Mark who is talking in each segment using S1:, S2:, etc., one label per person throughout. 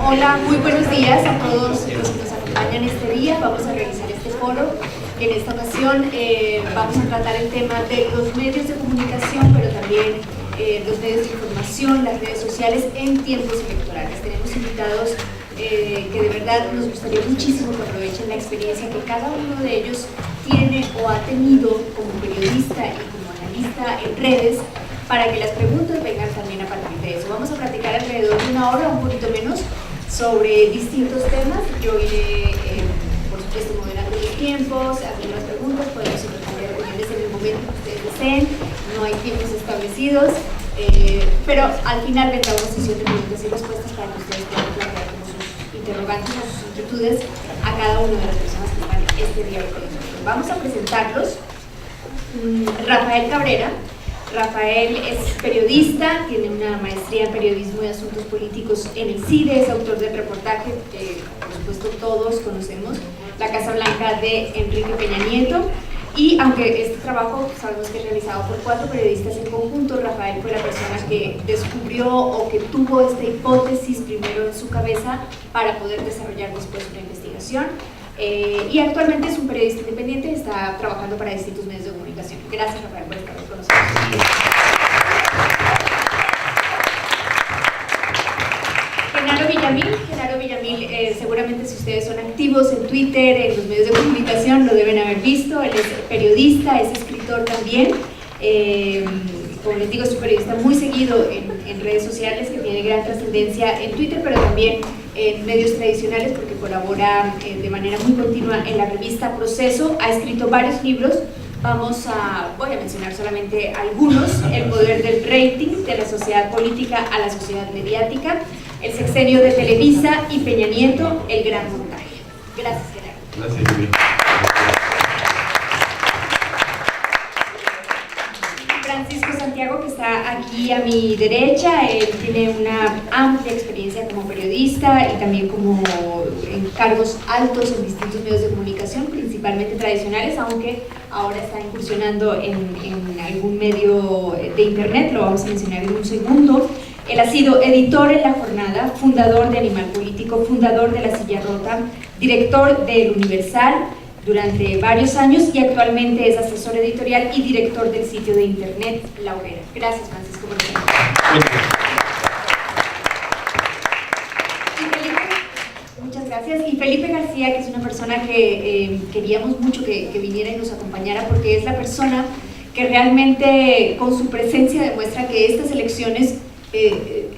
S1: Hola, muy buenos días a todos los que nos acompañan este día. Vamos a realizar este foro. En esta ocasión vamos a tratar el tema de los medios de comunicación, pero también los medios de información, las redes sociales en tiempos electorales. Tenemos invitados que de verdad nos gustaría muchísimo que aprovechen la experiencia que cada uno de ellos tiene o ha tenido como periodista y como analista en redes, para que las preguntas vengan también a partir de eso. Vamos a platicar alrededor de una hora, un poquito menos, sobre distintos temas. Yo iré, por supuesto, moderando los tiempos, haciendo las preguntas, podemos intercambiar opiniones en el momento que ustedes deseen, no hay tiempos establecidos, pero al final vendrá una sesión de preguntas y respuestas para que ustedes puedan plantear como sus interrogantes o sus inquietudes a cada una de las personas que están este día con nosotros. Vamos a presentarlos. Rafael Cabrera. Rafael es periodista, tiene una maestría en periodismo y asuntos políticos en el CIDE, es autor del reportaje que por supuesto todos conocemos, La Casa Blanca de Enrique Peña Nieto, y aunque este trabajo sabemos que es realizado por 4 periodistas en conjunto, Rafael fue la persona que descubrió o que tuvo esta hipótesis primero en su cabeza para poder desarrollar después una investigación. Y actualmente es un periodista independiente y está trabajando para distintos medios de comunicación. Gracias, Rafael, por estar con nosotros. Genaro Villamil, seguramente si ustedes son activos en Twitter, en los medios de comunicación, lo deben haber visto. Él es periodista, es escritor también. Como les digo, es un periodista muy seguido en redes sociales, que tiene gran trascendencia en Twitter, pero también en medios tradicionales, porque colabora de manera muy continua en la revista Proceso. Ha escrito varios libros. Voy a mencionar solamente algunos: El poder del rating, de la sociedad política a la sociedad mediática, El sexenio de Televisa y Peña Nieto, El gran montaje. Gracias, Gerardo.
S2: Gracias, Yuri.
S1: Francisco Santiago, que está aquí a mi derecha, él tiene una amplia experiencia como periodista y también como en cargos altos en distintos medios de comunicación, principalmente tradicionales, aunque ahora está incursionando en algún medio de internet, lo vamos a mencionar en un segundo. Él ha sido editor en La Jornada, fundador de Animal Político, fundador de La Silla Rota, director del Universal durante varios años y actualmente es asesor editorial y director del sitio de internet La Hoguera. Gracias, Francisco, por venir. Muchas gracias. Y Felipe García, que es una persona que queríamos mucho que viniera y nos acompañara, porque es la persona que realmente con su presencia demuestra que estas elecciones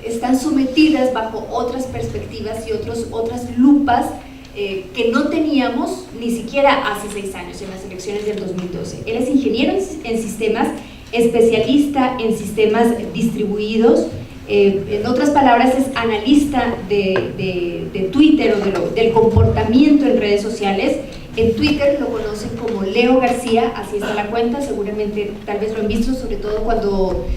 S1: están sometidas bajo otras perspectivas y otras lupas que no teníamos ni siquiera hace 6 años en las elecciones del 2012. Él es ingeniero en sistemas, especialista en sistemas distribuidos, en otras palabras es analista de Twitter o del comportamiento en redes sociales. En Twitter lo conocen como Leo García, así está la cuenta, seguramente tal vez lo han visto, sobre todo cuando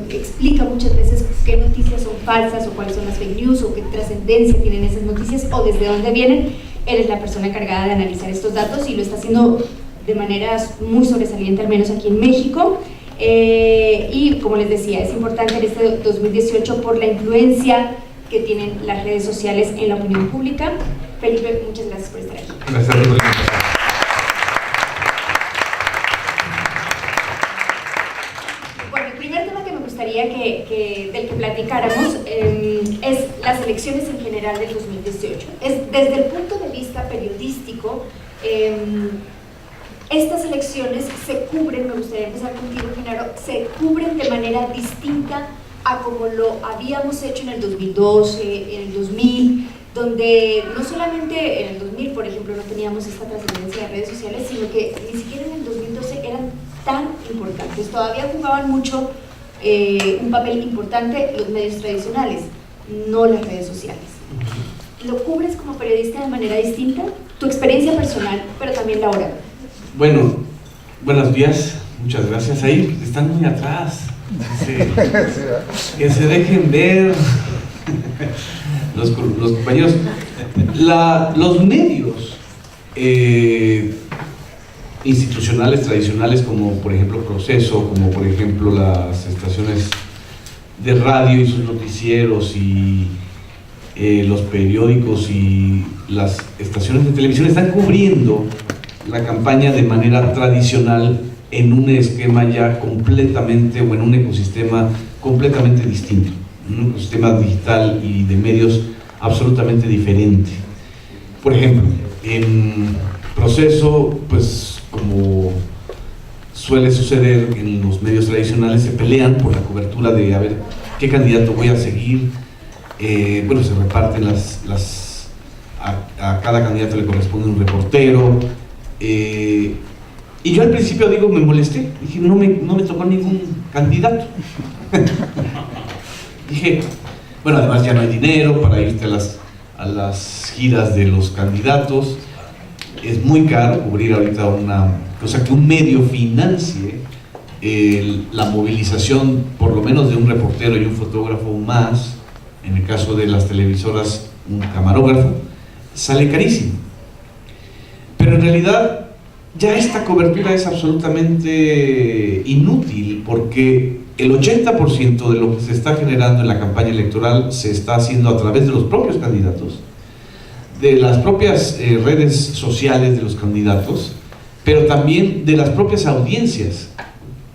S1: explica muchas veces qué noticias son falsas o cuáles son las fake news o qué trascendencia tienen esas noticias o desde dónde vienen. Él es la persona encargada de analizar estos datos y lo está haciendo de manera muy sobresaliente, al menos aquí en México. Y como les decía, es importante en este 2018 por la influencia que tienen las redes sociales en la opinión pública. Felipe, muchas gracias por estar aquí.
S2: Gracias, Rodrigo.
S1: Bueno, el primer tema que me gustaría del que platicáramos es las elecciones en general del 2018. Desde el punto de vista periodístico, estas elecciones se cubren, me gustaría empezar contigo, Genaro, se cubren de manera distinta a como lo habíamos hecho en el 2012, en el 2000, donde no solamente en el 2000, por ejemplo, no teníamos esta trascendencia de redes sociales, sino que ni siquiera en el 2012 eran tan importantes. Todavía jugaban mucho, un papel importante los medios tradicionales, no las redes sociales. ¿Lo cubres como periodista de manera distinta? Tu experiencia personal, pero también laboral.
S2: Bueno, buenos días, muchas gracias. Ahí están muy atrás. Que se dejen ver los compañeros. Los medios institucionales tradicionales, como por ejemplo Proceso, como por ejemplo las estaciones de radio y sus noticieros y los periódicos y las estaciones de televisión están cubriendo la campaña de manera tradicional en un esquema ya completamente, o en un ecosistema completamente distinto, un ecosistema digital y de medios absolutamente diferente. Por ejemplo, en Proceso, pues como suele suceder en los medios tradicionales, se pelean por la cobertura de a ver qué candidato voy a seguir. Bueno, se reparten a cada candidato le corresponde un reportero, y yo al principio me molesté, dije no me tocó ningún candidato. Dije, bueno, además ya no hay dinero para irte a las giras de los candidatos, es muy caro cubrir ahorita o sea, que un medio financie la movilización por lo menos de un reportero y un fotógrafo más, en el caso de las televisoras un camarógrafo, sale carísimo. Pero en realidad ya esta cobertura es absolutamente inútil, porque el 80% de lo que se está generando en la campaña electoral se está haciendo a través de los propios candidatos, de las propias redes sociales de los candidatos, pero también de las propias audiencias,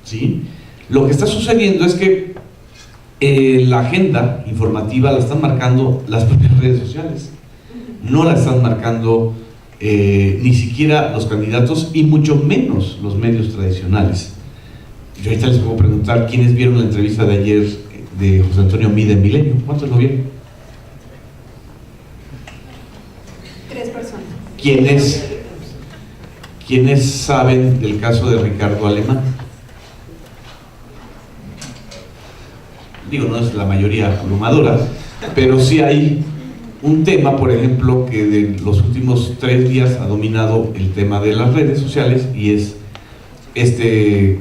S2: ¿sí? Lo que está sucediendo es que la agenda informativa la están marcando las propias redes sociales, no la están marcando ni siquiera los candidatos y mucho menos los medios tradicionales. Yo ahorita les puedo preguntar quiénes vieron la entrevista de ayer de José Antonio Meade en Milenio. ¿Cuántos lo vieron?
S1: 3 personas.
S2: ¿Quiénes saben del caso de Ricardo Alemán? Digo, no es la mayoría abrumadora, pero sí hay un tema, por ejemplo, que de los últimos 3 días ha dominado el tema de las redes sociales, y es este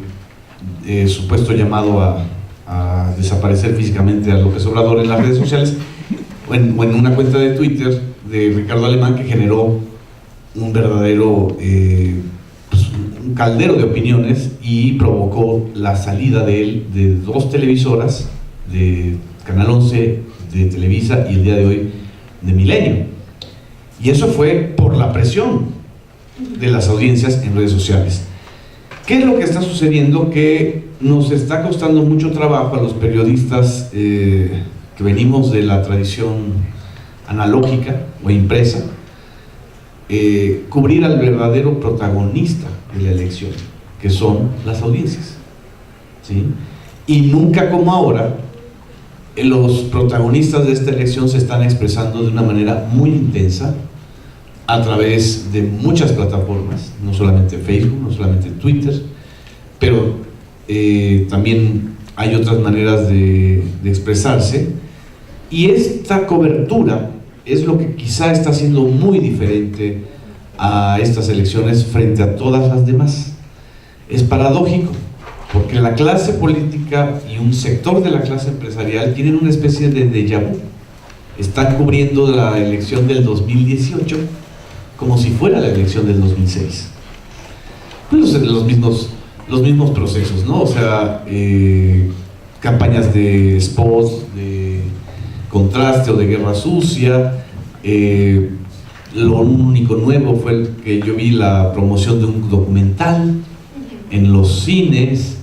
S2: supuesto llamado a desaparecer físicamente a López Obrador en las redes sociales, o en una cuenta de Twitter de Ricardo Alemán, que generó un verdadero pues un caldero de opiniones y provocó la salida de él de 2 televisoras, de Canal 11, de Televisa y el día de hoy de Milenio. Y eso fue por la presión de las audiencias en redes sociales. ¿Qué es lo que está sucediendo? Que nos está costando mucho trabajo a los periodistas que venimos de la tradición analógica o impresa, cubrir al verdadero protagonista de la elección, que son las audiencias, ¿sí? Y nunca como ahora los protagonistas de esta elección se están expresando de una manera muy intensa a través de muchas plataformas, no solamente Facebook, no solamente Twitter, pero también hay otras maneras de expresarse, y esta cobertura es lo que quizá está haciendo muy diferente a estas elecciones frente a todas las demás. Es paradójico, porque la clase política y un sector de la clase empresarial tienen una especie de déjà vu. Están cubriendo la elección del 2018 como si fuera la elección del 2006. Pues los mismos procesos, ¿no? O sea, campañas de spots, de contraste o de guerra sucia. Lo único nuevo fue el que yo vi, la promoción de un documental en los cines,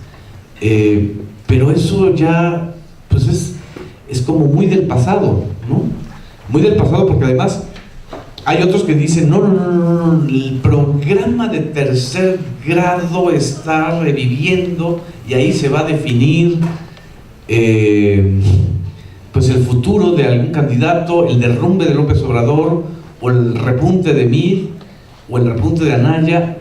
S2: pero eso ya pues es como muy del pasado, ¿no? Muy del pasado, porque además hay otros que dicen no, el programa de tercer grado está reviviendo y ahí se va a definir pues el futuro de algún candidato, el derrumbe de López Obrador, o el repunte de Meade, o el repunte de Anaya.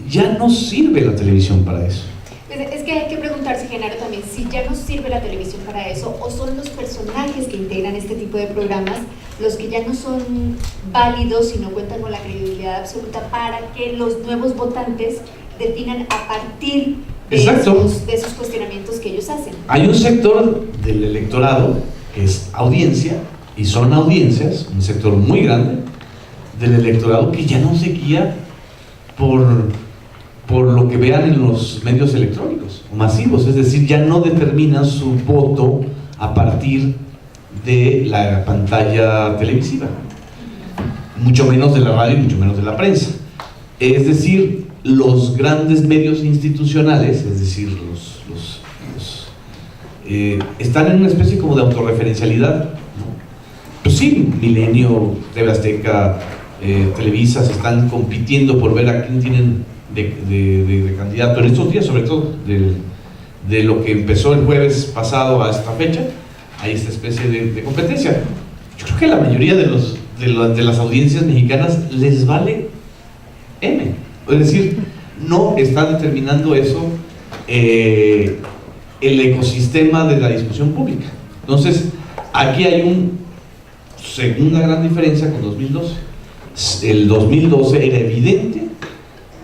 S2: Ya no sirve la televisión para eso.
S1: Es que hay que preguntarse, Genaro, también si ya no sirve la televisión para eso, o son los personajes que integran este tipo de programas los que ya no son válidos y no cuentan con la credibilidad absoluta para que los nuevos votantes definan a partir de esos cuestionamientos que ellos hacen.
S2: Hay un sector del electorado que es audiencia, y son audiencias, un sector muy grande del electorado, que ya no se guía por lo que vean en los medios electrónicos o masivos, es decir, ya no determinan su voto a partir de la pantalla televisiva, mucho menos de la radio y mucho menos de la prensa. Es decir, los grandes medios institucionales, es decir, están en una especie como de autorreferencialidad, ¿no? Pues sí, Milenio, TV Azteca, Televisa se están compitiendo por ver a quién tienen de candidato en estos días, sobre todo de lo que empezó el jueves pasado a esta fecha. Hay esta especie de competencia. Yo creo que la mayoría de las audiencias mexicanas les vale M, es decir, no está determinando eso el ecosistema de la discusión pública. Entonces, aquí hay una segunda gran diferencia con 2012. El 2012 era evidente,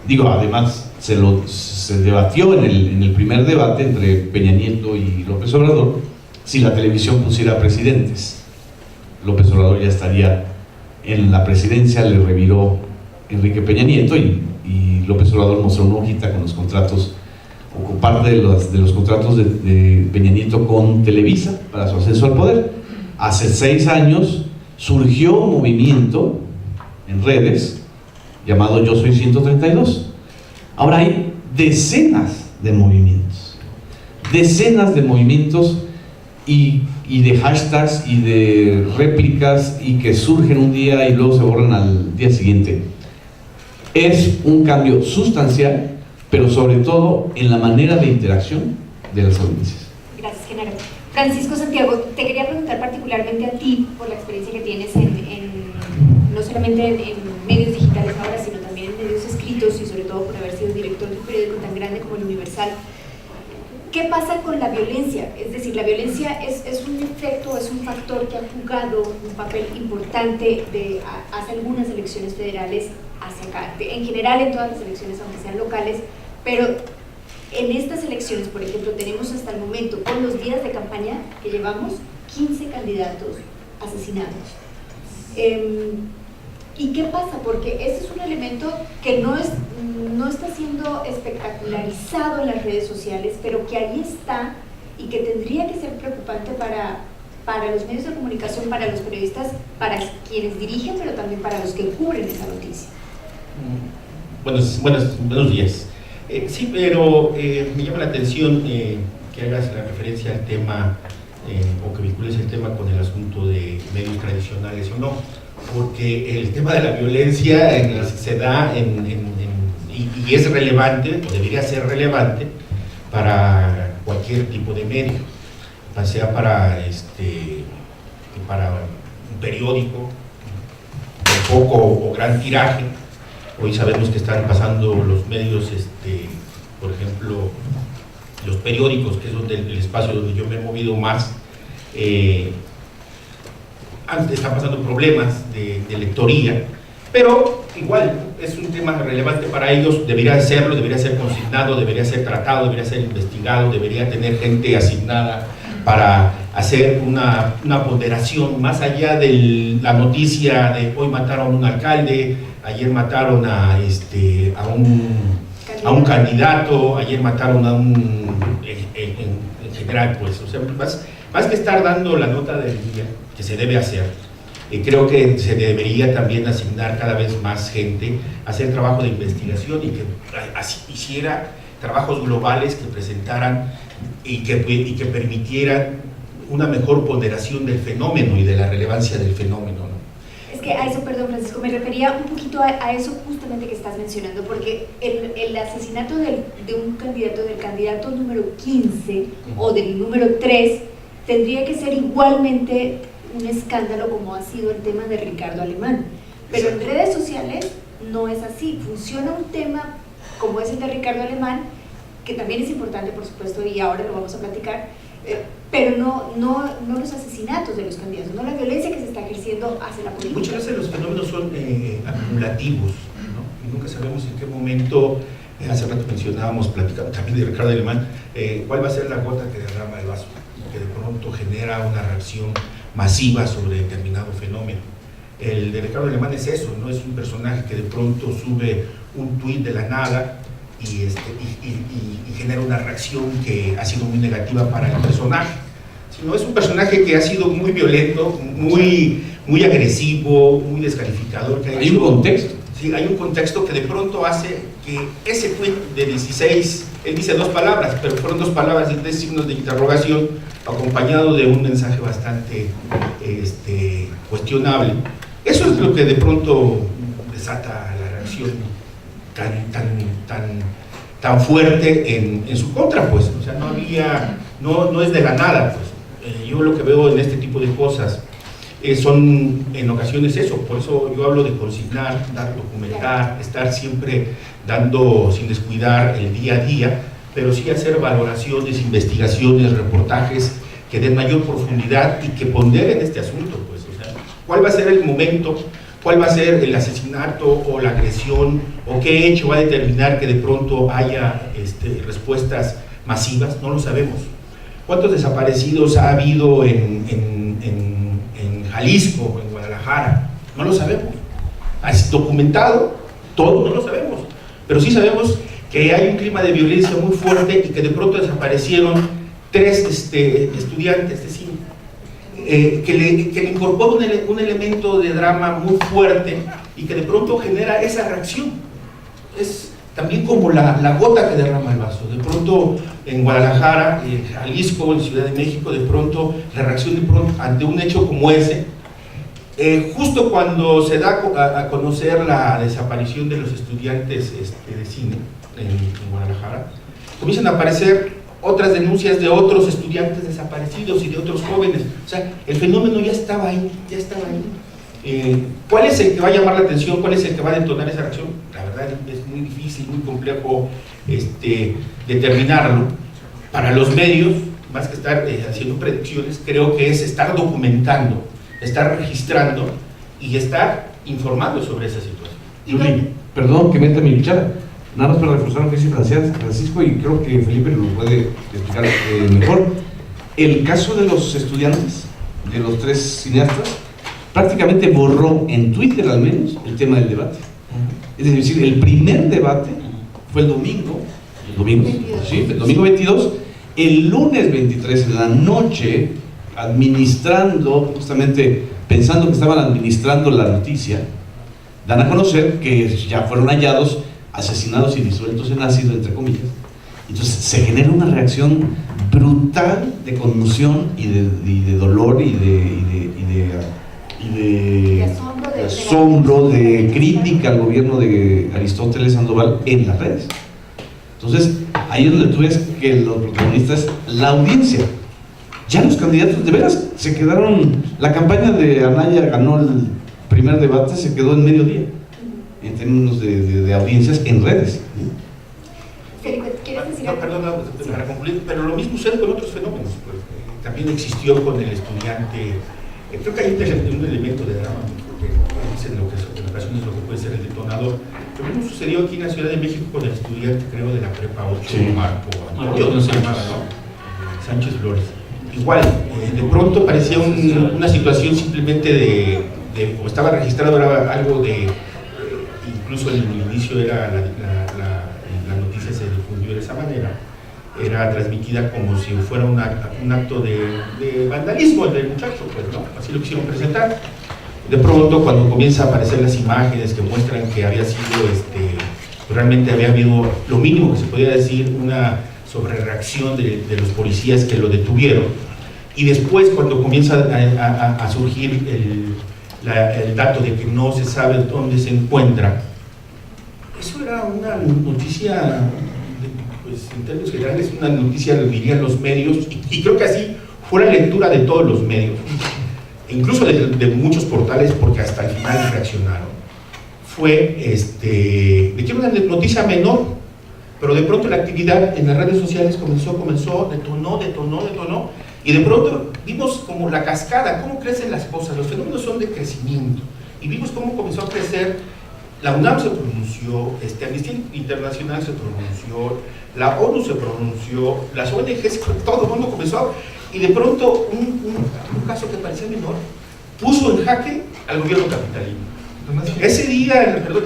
S2: digo, además se debatió en el primer debate entre Peña Nieto y López Obrador si la televisión pusiera presidentes. López Obrador ya estaría en la presidencia, le reviró Enrique Peña Nieto y López Obrador mostró una hojita con los contratos, o con parte de los contratos de Peña Nieto con Televisa para su ascenso al poder. Hace 6 años surgió un movimiento en redes llamado Yo Soy 132. Ahora hay decenas de movimientos y de hashtags y de réplicas, y que surgen un día y luego se borran al día siguiente. Es un cambio sustancial, pero sobre todo en la manera de interacción de las audiencias.
S1: Gracias, Genaro. Francisco Santiago, te quería preguntar particularmente a ti por la experiencia que tienes no solamente en medios digitales ahora, sino también en medios escritos, y sobre todo por haber sido director de un periódico tan grande como El Universal. ¿Qué pasa con la violencia? Es decir, la violencia es un efecto, es un factor que ha jugado un papel importante hace algunas elecciones federales hacia acá, en general en todas las elecciones, aunque sean locales, pero en estas elecciones, por ejemplo, tenemos hasta el momento, con los días de campaña que llevamos, 15 candidatos asesinados. ¿Y qué pasa? Porque ese es un elemento que no está siendo espectacularizado en las redes sociales, pero que ahí está y que tendría que ser preocupante para los medios de comunicación, para los periodistas, para quienes dirigen, pero también para los que cubren esa noticia.
S3: Buenos días. Sí, pero me llama la atención que hagas la referencia al tema o que vincules el tema con el asunto de medios tradicionales o no, porque el tema de la violencia se da y es relevante, o debería ser relevante para cualquier tipo de medio, sea para un periódico de poco o gran tiraje. Hoy sabemos que están pasando los medios, por ejemplo, los periódicos, que es el espacio donde yo me he movido más, están pasando problemas de lectoría, pero igual es un tema relevante para ellos, debería serlo, debería ser consignado, debería ser tratado, debería ser investigado, debería tener gente asignada para hacer una ponderación más allá de la noticia de hoy mataron a un alcalde, ayer mataron a un candidato, ayer mataron a en general, pues, o sea, más que estar dando la nota del día, que se debe hacer, creo que se debería también asignar cada vez más gente a hacer trabajo de investigación y que así hiciera trabajos globales que presentaran y que permitieran una mejor ponderación del fenómeno y de la relevancia del fenómeno, ¿no?
S1: Es que a eso, perdón Francisco, me refería un poquito a eso justamente que estás mencionando, porque el asesinato de un candidato, del candidato número 15 o del número 3, tendría que ser igualmente un escándalo como ha sido el tema de Ricardo Alemán, pero en redes sociales no es así. Funciona un tema como es el de Ricardo Alemán, que también es importante, por supuesto, y ahora lo vamos a platicar, pero no los asesinatos de los candidatos, no la violencia que se está ejerciendo hacia la política.
S3: Muchas veces los fenómenos son acumulativos, ¿no? Y nunca sabemos en qué momento, hace rato mencionábamos, platicando también de Ricardo Alemán, cuál va a ser la gota que derrama el vaso, que de pronto genera una reacción masiva sobre determinado fenómeno. El de Ricardo Alemán es eso, no es un personaje que de pronto sube un tuit de la nada y genera una reacción que ha sido muy negativa para el personaje, sino es un personaje que ha sido muy violento, muy agresivo, muy descalificador. Que
S2: hay un contexto.
S3: Sí, hay un contexto que de pronto hace que ese tweet de 16, él dice 2 palabras, pero fueron 2 palabras y 3 signos de interrogación, acompañado de un mensaje bastante cuestionable. Eso es lo que de pronto desata la reacción tan fuerte en su contra, pues. O sea, no es de la nada, pues. Yo lo que veo en este tipo de cosas son en ocasiones eso, por eso yo hablo de consignar, documentar, estar siempre dando sin descuidar el día a día, pero sí hacer valoraciones, investigaciones, reportajes que den mayor profundidad y que ponderen este asunto, pues. O sea, ¿cuál va a ser el momento? ¿Cuál va a ser el asesinato o la agresión o qué hecho va a determinar que de pronto haya respuestas masivas? No lo sabemos. ¿Cuántos desaparecidos ha habido en Jalisco o en Guadalajara? No lo sabemos. ¿Has documentado? Todo no lo sabemos. Pero sí sabemos que hay un clima de violencia muy fuerte y que de pronto desaparecieron 3 estudiantes de cine. Que le incorpora un elemento de drama muy fuerte y que de pronto genera esa reacción. Es también como la gota que derrama el vaso. De pronto en Guadalajara, en Jalisco, en Ciudad de México, de pronto la reacción de pronto ante un hecho como ese, justo cuando se da a conocer la desaparición de los estudiantes de cine en Guadalajara, comienzan a aparecer otras denuncias de otros estudiantes desaparecidos y de otros jóvenes. O sea, el fenómeno ya estaba ahí. ¿Cuál es el que va a llamar la atención? ¿Cuál es el que va a detonar esa reacción? La verdad es muy difícil, muy complejo determinarlo. Para los medios, más que estar haciendo predicciones, creo que es estar documentando, estar registrando y estar informando sobre esa situación.
S2: Yuli, perdón que meta mi cuchara. Nada más para reforzar lo que dice Francisco, y creo que Felipe lo puede explicar mejor. El caso de los estudiantes, de los 3 cineastas, prácticamente borró en Twitter al menos el tema del debate. Es decir, el primer debate fue el domingo 22, el lunes 23 en la noche, administrando, justamente pensando que estaban administrando la noticia, dan a conocer que ya fueron hallados asesinados y disueltos en ácido, entre comillas. Entonces se genera una reacción brutal de conmoción y de dolor y de asombro, de crítica al gobierno de Aristóteles Sandoval en las redes. Entonces ahí es donde tú ves que los protagonistas, la audiencia, ya los candidatos de veras se quedaron. La campaña de Anaya ganó el primer debate, se quedó en mediodía en términos de audiencias en redes.
S1: ¿Quieres decir
S3: algo? Perdón, para concluir, pero lo mismo sucede con otros fenómenos. Pues, también existió con el estudiante. Creo que hay un elemento de drama, porque dicen lo que en ocasiones lo que puede ser el detonador. Lo mismo sucedió aquí en la Ciudad de México con el estudiante, creo, de la Prepa 8, sí. Marco Antonio se llamaba, ¿no? Sánchez Flores. Igual, de pronto parecía una situación simplemente o estaba registrado, era algo de, incluso en el inicio era la noticia se difundió de esa manera, era transmitida como si fuera un acto de vandalismo del muchacho, pues, ¿no? Así lo quisieron presentar. De pronto, cuando comienzan a aparecer las imágenes que muestran que había sido, realmente había habido, lo mínimo que se podía decir, una sobrereacción de los policías que lo detuvieron, y después cuando comienza a surgir el dato de que no se sabe dónde se encuentra, eso era una noticia, pues en términos generales, una noticia, lo dirían los medios, y creo que así fue la lectura de todos los medios, incluso de muchos portales, porque hasta el final reaccionaron. Fue de que era una noticia menor, pero de pronto la actividad en las redes sociales comenzó, detonó, y de pronto vimos como la cascada, cómo crecen las cosas. Los fenómenos son de crecimiento, y vimos cómo comenzó a crecer. La UNAM se pronunció, Amnistía Internacional se pronunció, la ONU se pronunció, las ONGs, todo el mundo comenzó, y de pronto un caso que parecía menor puso en jaque al gobierno capitalino. Ese día, perdón,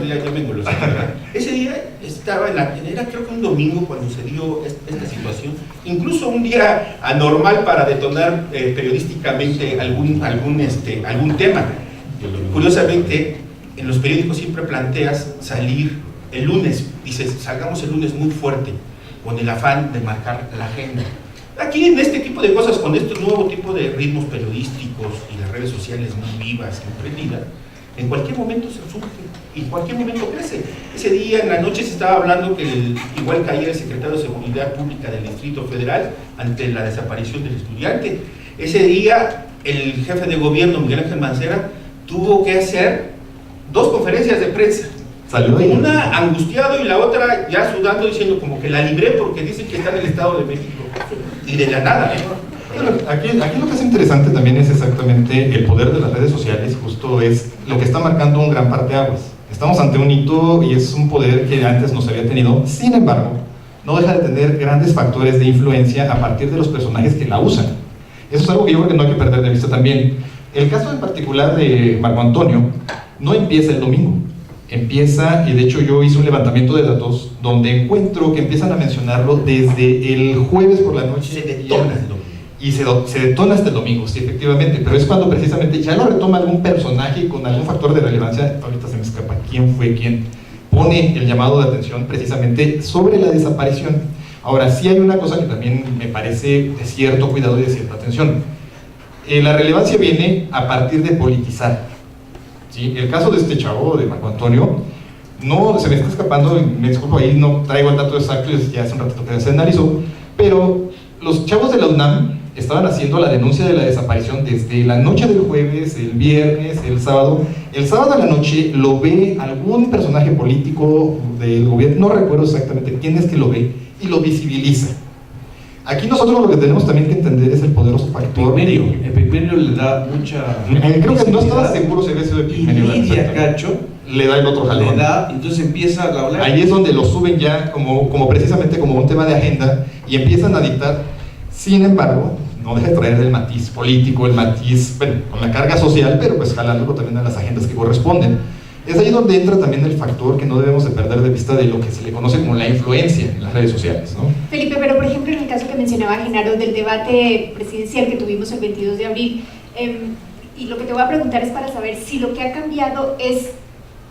S3: ya me engolosé, ¿verdad? Ese día estaba era creo que un domingo cuando se dio esta situación, incluso un día anormal para detonar periodísticamente algún tema. Curiosamente, en los periódicos siempre planteas salir el lunes, dices, salgamos el lunes muy fuerte, con el afán de marcar la agenda. Aquí en este tipo de cosas, con este nuevo tipo de ritmos periodísticos y las redes sociales muy vivas, muy prendidas, en cualquier momento se surge y en cualquier momento crece. Ese día en la noche se estaba hablando que igual caía el secretario de Seguridad Pública del Distrito Federal ante la desaparición del estudiante. Ese día el jefe de gobierno, Miguel Ángel Mancera, tuvo que hacer 2 conferencias de prensa. Una angustiado y la otra ya sudando diciendo como que la libré porque dicen que está en el Estado de México. Y de la nada,
S4: Bueno, aquí lo que es interesante también es exactamente el poder de las redes sociales, justo es lo que está marcando un gran parteaguas. Estamos ante un hito y es un poder que antes no se había tenido, sin embargo, no deja de tener grandes factores de influencia a partir de los personajes que la usan. Eso es algo que yo creo que no hay que perder de vista también. El caso en particular de Marco Antonio no empieza el domingo. Empieza, y de hecho yo hice un levantamiento de datos donde encuentro que empiezan a mencionarlo desde el jueves por la noche.
S3: Se detona el domingo.
S4: Y se detona hasta el domingo, sí, efectivamente, pero es cuando precisamente ya lo retoma algún personaje con algún factor de relevancia. Ahorita se me escapa quién fue quien pone el llamado de atención precisamente sobre la desaparición. Ahora, sí hay una cosa que también me parece de cierto cuidado y de cierta atención. La relevancia viene a partir de politizar. ¿Sí? El caso de este chavo, de Marco Antonio, no se me está escapando, me disculpo ahí, no traigo el dato exacto, ya hace un ratito que se analizó, pero los chavos de la UNAM estaban haciendo la denuncia de la desaparición desde la noche del jueves, el viernes, el sábado. El sábado a la noche lo ve algún personaje político del gobierno, no recuerdo exactamente quién es que lo ve, y lo visibiliza. Aquí nosotros lo que tenemos también que entender es el poderoso factor.
S2: Epigmenio le da mucha...
S4: creo que no estaba seguro si había sido Epigmenio.
S2: Y Lidia Cacho
S4: le da el otro jalón.
S2: Le da, entonces empieza a hablar.
S4: Ahí es donde lo suben ya como precisamente como un tema de agenda y empiezan a dictar. Sin embargo, no deja de traer el matiz político, el matiz, bueno, con la carga social, pero pues jalándolo también a las agendas que corresponden. Es ahí donde entra también el factor que no debemos de perder de vista de lo que se le conoce como la influencia en las redes sociales, ¿no?
S1: Felipe, pero por ejemplo en el caso que mencionaba Genaro del debate presidencial que tuvimos el 22 de abril, y lo que te voy a preguntar es para saber si lo que ha cambiado es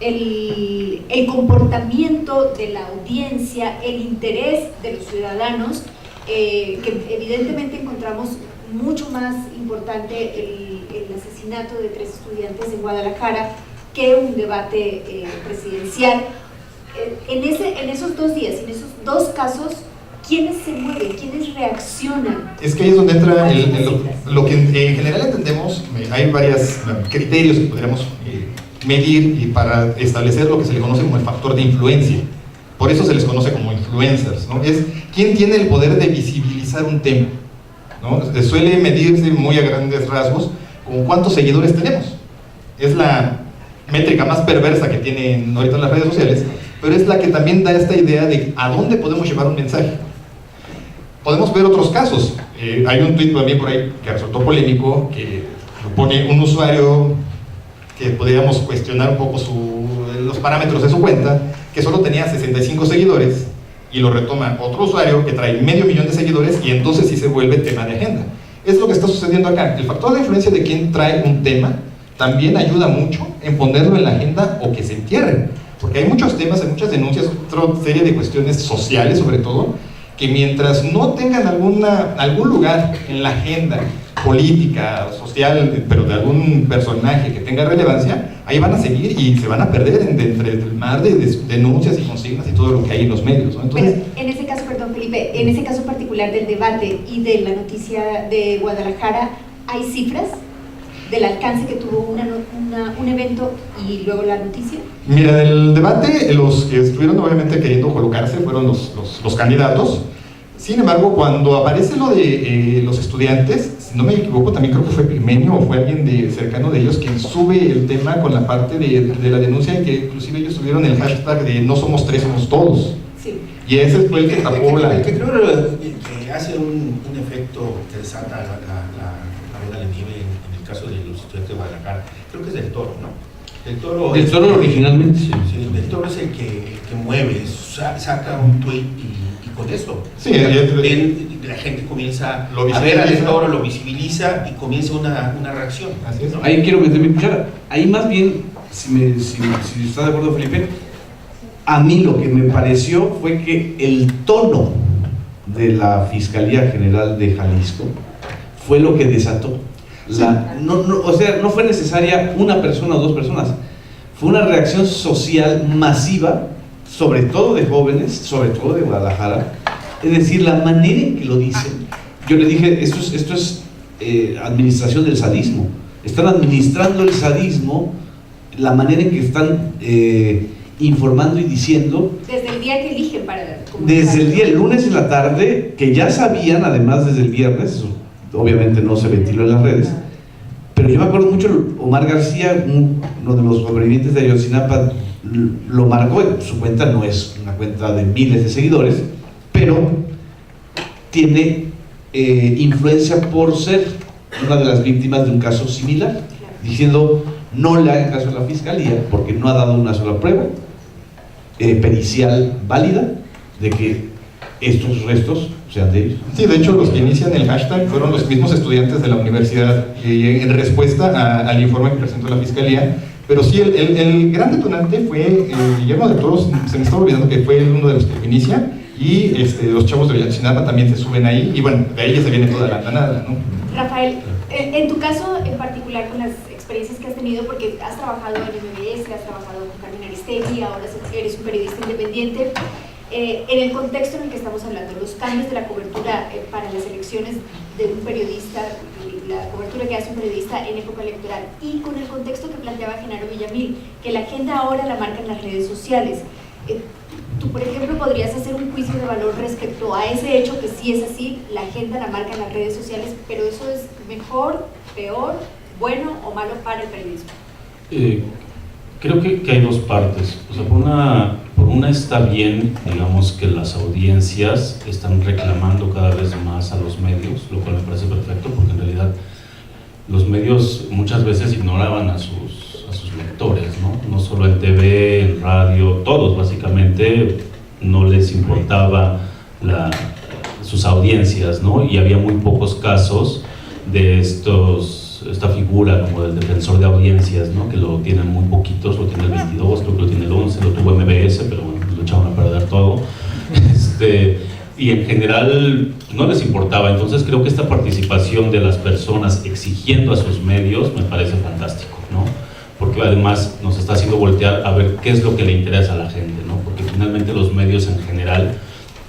S1: el comportamiento de la audiencia, el interés de los ciudadanos, que evidentemente encontramos mucho más importante el asesinato de 3 estudiantes en Guadalajara que un debate presidencial. En esos 2 días, en esos 2 casos, ¿quiénes se mueven? ¿Quiénes reaccionan?
S4: Es que ahí es donde entra lo que en general entendemos. Hay varios criterios que podríamos medir y para establecer lo que se le conoce como el factor de influencia. Por eso se les conoce como influencers, ¿no? Es quién tiene el poder de visibilizar un tema, ¿no? Suele medirse muy a grandes rasgos con cuántos seguidores tenemos. Es la métrica más perversa que tienen ahorita las redes sociales, pero es la que también da esta idea de a dónde podemos llevar un mensaje. Podemos ver otros casos. Hay un tuit también por ahí que resultó polémico, que lo pone un usuario que podríamos cuestionar un poco los parámetros de su cuenta, que solo tenía 65 seguidores, y lo retoma otro usuario que trae 500,000 de seguidores, y entonces sí se vuelve tema de agenda. Es lo que está sucediendo acá. El factor de influencia de quien trae un tema también ayuda mucho en ponerlo en la agenda o que se entierren, porque hay muchos temas, hay muchas denuncias, otra serie de cuestiones sociales sobre todo, que mientras no tengan algún lugar en la agenda política, social, pero de algún personaje que tenga relevancia, ahí van a seguir y se van a perder entre el mar de denuncias y consignas y todo lo que hay en los medios, ¿no? Entonces,
S1: pero en ese caso, perdón Felipe, en ese caso particular del debate y de la noticia de Guadalajara, ¿hay cifras del alcance que tuvo un evento y luego la noticia?
S4: Mira, del debate, los que estuvieron obviamente queriendo colocarse fueron los candidatos. Sin embargo, cuando aparece lo de los estudiantes, si no me equivoco, también creo que fue Epigmenio o fue alguien cercano de ellos quien sube el tema con la parte de la denuncia, y que inclusive ellos subieron el hashtag de no somos 3, somos todos.
S1: Sí.
S4: Y ese fue el que tapó la...
S3: que creo que hace un efecto que desata la bola de nieve en el caso de los estudiantes de Guadalajara. Creo que es del Toro, ¿no? El Toro,
S2: Del Toro originalmente, sí.
S3: Sí, el Toro es el que mueve, saca un tweet y con eso
S4: Sí,
S3: la gente comienza
S4: Lo
S3: a ver al
S4: visibiliza.
S3: Toro, lo visibiliza y comienza una reacción.
S4: Así es.
S3: ¿no?
S2: Ahí quiero meter mi cuchara. Ahí más bien, si está de acuerdo Felipe, a mí lo que me pareció fue que el tono de la Fiscalía General de Jalisco fue lo que desató. O sea, no fue necesaria una persona o dos personas, fue una reacción social masiva, sobre todo de jóvenes, sobre todo de Guadalajara. Es decir, la manera en que lo dicen, yo le dije, esto es administración del sadismo, están administrando el sadismo, la manera en que están informando y diciendo,
S1: Desde el día que eligen para
S2: desde el lunes en la tarde, que ya sabían, además desde el viernes, eso obviamente no se ventiló en las redes, pero yo me acuerdo mucho, Omar García, uno de los sobrevivientes de Ayotzinapa, lo marcó. Su cuenta no es una cuenta de miles de seguidores, pero tiene influencia por ser una de las víctimas de un caso similar, diciendo no le hagan caso a la fiscalía porque no ha dado una sola prueba pericial válida de que estos restos sean de ellos.
S4: Sí, de hecho los que inician el hashtag fueron los mismos estudiantes de la universidad en respuesta al informe que presentó la Fiscalía. Pero sí, el gran detonante fue Guillermo del Toro, se me está olvidando que fue uno de los que inicia, y los chavos de Ayotzinapa también se suben ahí, y bueno, de ahí ya se viene toda la andanada, ¿no?
S1: Rafael, en tu caso en particular, con las experiencias que has tenido, porque has trabajado en MBS, has trabajado con Carmen Aristegui, ahora eres un periodista independiente, en el contexto en el que estamos hablando, los cambios de la cobertura para las elecciones de un periodista, la cobertura que hace un periodista en época electoral, y con el contexto que planteaba Genaro Villamil, que la agenda ahora la marcan las redes sociales. Tú, por ejemplo, podrías hacer un juicio de valor respecto a ese hecho, que sí es así, la agenda la marcan las redes sociales, pero eso es mejor, peor, bueno o malo para el periodismo.
S5: Creo que hay dos partes. O sea, por una está bien, digamos, que las audiencias están reclamando cada vez más a los medios, lo cual me parece perfecto, porque en realidad los medios muchas veces ignoraban a sus lectores, ¿no? No solo en TV, en radio, todos básicamente no les importaba sus audiencias, ¿no? Y había muy pocos casos de esta figura como del defensor de audiencias, ¿no? Que lo tienen muy poquitos, lo tiene el 22, creo que lo tiene el 11, lo tuvo MBS, pero bueno, lo echaron a perder todo. Y en general no les importaba. Entonces creo que esta participación de las personas exigiendo a sus medios me parece fantástico, ¿no? Porque además nos está haciendo voltear a ver qué es lo que le interesa a la gente, ¿no? Porque finalmente los medios en general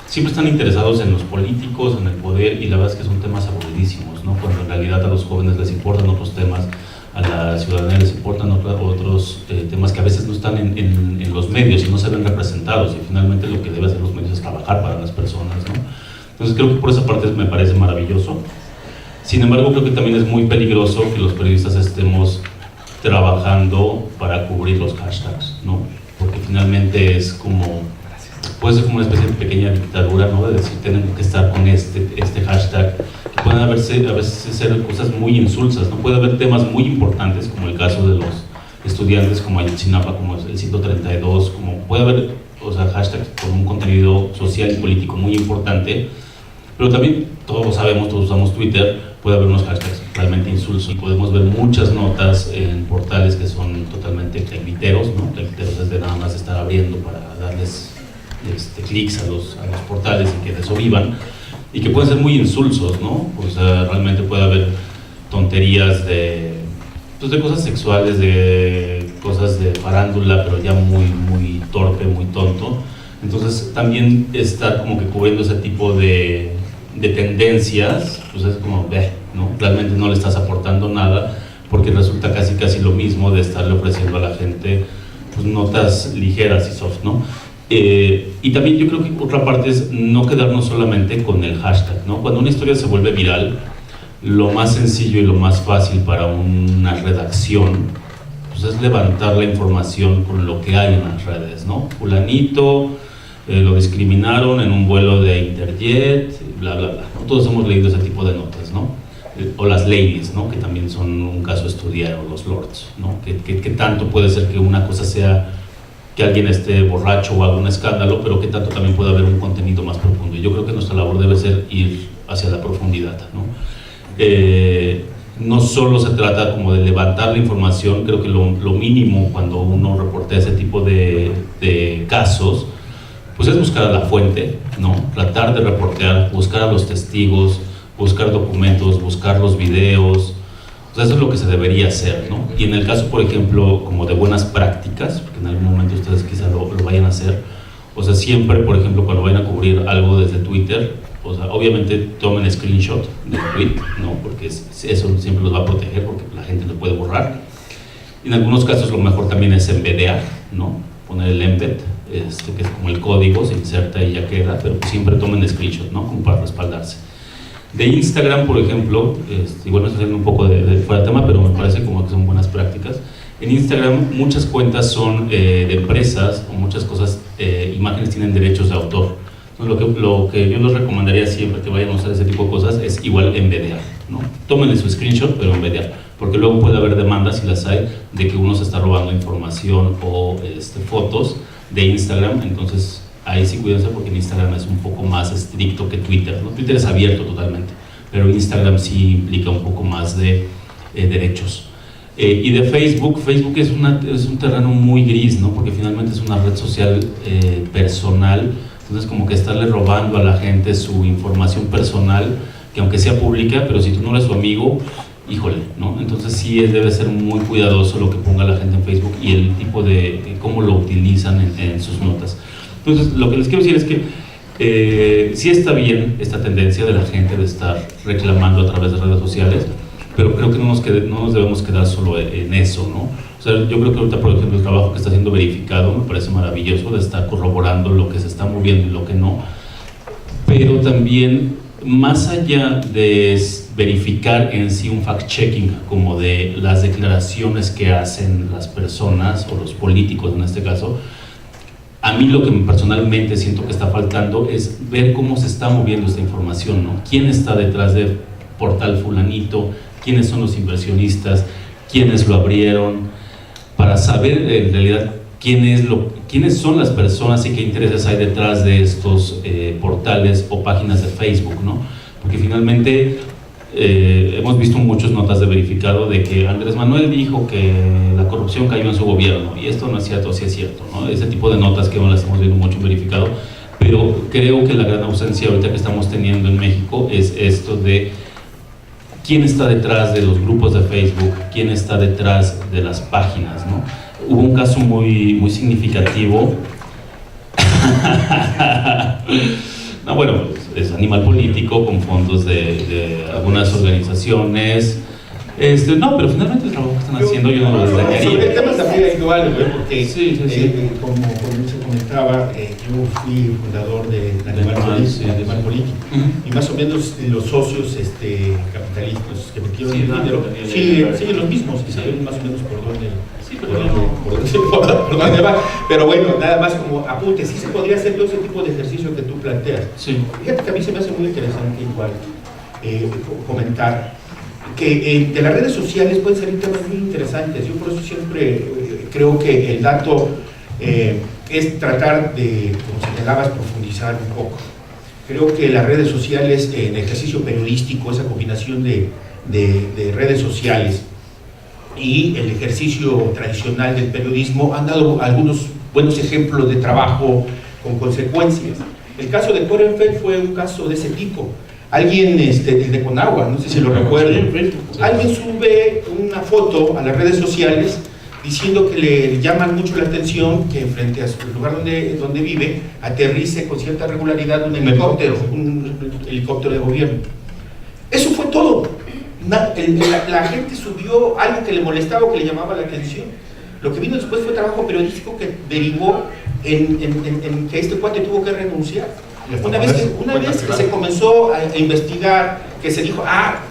S5: siempre están interesados en los políticos, en el poder, y la verdad es que son temas aburridísimos, ¿no? Cuando en realidad a los jóvenes les importan otros temas, a la ciudadanía les importan otros temas que a veces no están en los medios y no se ven representados, y finalmente lo que deben hacer los medios es trabajar para las personas, ¿no? Entonces creo que por esa parte me parece maravilloso. Sin embargo, creo que también es muy peligroso que los periodistas estemos trabajando para cubrir los hashtags, ¿no? Porque finalmente es puede ser como una especie de pequeña dictadura, ¿no? De decir, tenemos que estar con este hashtag, que pueden a veces ser cosas muy insulsas, ¿no? Puede haber temas muy importantes, como el caso de los estudiantes, como Ayotzinapa, como el 132, como puede haber, hashtags con un contenido social y político muy importante, pero también todos sabemos, todos usamos Twitter, puede haber unos hashtags realmente insulsos, y podemos ver muchas notas en portales que son totalmente clickbiteros, ¿no? Clickbiteros es de nada más estar abriendo para darles clics a los portales y que de eso vivan, y que pueden ser muy insulsos, ¿no? O sea, realmente puede haber tonterías de cosas sexuales, de cosas de farándula, pero ya muy torpe, muy tonto. Entonces también estar como que cubriendo ese tipo de tendencias, pues es como, ¿no? Realmente no le estás aportando nada, porque resulta casi lo mismo de estarle ofreciendo a la gente pues notas ligeras y soft, ¿no? Y también yo creo que otra parte es no quedarnos solamente con el hashtag, ¿no? Cuando una historia se vuelve viral, lo más sencillo y lo más fácil para una redacción pues es levantar la información con lo que hay en las redes, ¿no? Fulanito lo discriminaron en un vuelo de Interjet, bla, bla, bla, ¿no? Todos hemos leído ese tipo de notas, ¿no? o las ladies, ¿no? Que también son un caso a estudiar, o los lords, ¿no? Que tanto puede ser que una cosa sea que alguien esté borracho o haga un escándalo, pero que tanto también puede haber un contenido más profundo. Y yo creo que nuestra labor debe ser ir hacia la profundidad, ¿no? No solo se trata como de levantar la información, creo que lo mínimo cuando uno reportea ese tipo de casos, pues es buscar a la fuente, ¿no? Tratar de reportear, buscar a los testigos, buscar documentos, buscar los videos. O sea, eso es lo que se debería hacer, ¿no? Y en el caso, por ejemplo, como de buenas prácticas, porque en algún momento ustedes quizá lo vayan a hacer, o sea, siempre, por ejemplo, cuando vayan a cubrir algo desde Twitter, o sea, obviamente tomen screenshot del tweet, ¿no? Porque eso siempre los va a proteger, porque la gente lo puede borrar. En algunos casos lo mejor también es embeddear, ¿no? Poner el embed, que es como el código, se inserta y ya queda, pero siempre tomen screenshot, ¿no? Como para respaldarse. De Instagram, por ejemplo, igual me estoy saliendo un poco de fuera de tema, pero me parece como que son buenas prácticas. En Instagram muchas cuentas son de empresas, o muchas cosas, imágenes tienen derechos de autor. Entonces lo que yo les recomendaría siempre que vayan a usar ese tipo de cosas es igual embeddear, ¿no? Tómenle su screenshot, pero embeddear, porque luego puede haber demandas, si las hay, de que uno se está robando información o fotos de Instagram. Entonces ahí sí cuídense, porque en Instagram es un poco más estricto que Twitter, ¿no? Twitter es abierto totalmente, pero Instagram sí implica un poco más de derechos. Y de Facebook es un terreno muy gris, ¿no? Porque finalmente es una red social personal, entonces como que estarle robando a la gente su información personal, que aunque sea pública, pero si tú no eres su amigo, híjole, ¿no? Entonces sí debe ser muy cuidadoso lo que ponga la gente en Facebook y el tipo de cómo lo utilizan en sus notas. Entonces, lo que les quiero decir es que sí está bien esta tendencia de la gente de estar reclamando a través de redes sociales, pero creo que no nos debemos quedar solo en eso, ¿no? O sea, yo creo que ahorita, por ejemplo, el trabajo que está siendo verificado me parece maravilloso, de estar corroborando lo que se está moviendo y lo que no, pero también, más allá de verificar en sí un fact-checking, como de las declaraciones que hacen las personas, o los políticos en este caso, a mí lo que personalmente siento que está faltando es ver cómo se está moviendo esta información, ¿no? ¿Quién está detrás de portal fulanito? ¿Quiénes son los inversionistas? ¿Quiénes lo abrieron? Para saber en realidad quiénes son las personas y qué intereses hay detrás de estos portales o páginas de Facebook, ¿no? Porque finalmente hemos visto muchas notas de verificado de que Andrés Manuel dijo que la corrupción cayó en su gobierno, y esto no es cierto, sí es cierto, ¿no? Ese tipo de notas que no las estamos viendo mucho en verificado, pero creo que la gran ausencia ahorita que estamos teniendo en México es esto de quién está detrás de los grupos de Facebook, quién está detrás de las páginas, ¿no? Hubo un caso muy significativo. No, bueno, es Animal Político con fondos de algunas organizaciones. No, pero finalmente el trabajo que están haciendo yo no lo desdeñaría.
S3: Sobre el tema también hay igual, porque
S5: sí.
S3: como se comentaba, yo fui fundador de Animal Político, y más o menos los socios capitalistas que metieron el dinero siguen los mismos, y saben más o menos por dónde. Por dónde va. Pero bueno, nada más como apunte, sí se podría hacer todo ese tipo de ejercicio que tú planteas.
S5: Sí.
S3: Fíjate que a mí se me hace muy interesante igual comentar que de las redes sociales pueden salir temas muy interesantes. Yo por eso siempre creo que el dato es tratar de, como señalabas, profundizar un poco. Creo que las redes sociales, en ejercicio periodístico, esa combinación de redes sociales y el ejercicio tradicional del periodismo han dado algunos buenos ejemplos de trabajo con consecuencias. El caso de Korenfeld fue un caso de ese tipo. Alguien, el de Conagua, no sé si lo recuerden, alguien sube una foto a las redes sociales diciendo que le llaman mucho la atención que frente a su lugar donde vive aterrice con cierta regularidad un helicóptero de gobierno. Eso fue todo. La gente subió algo que le molestaba o que le llamaba la atención. Lo que vino después fue trabajo periodístico que derivó en que este cuate tuvo que renunciar. Una vez que se comenzó a investigar, que se dijo,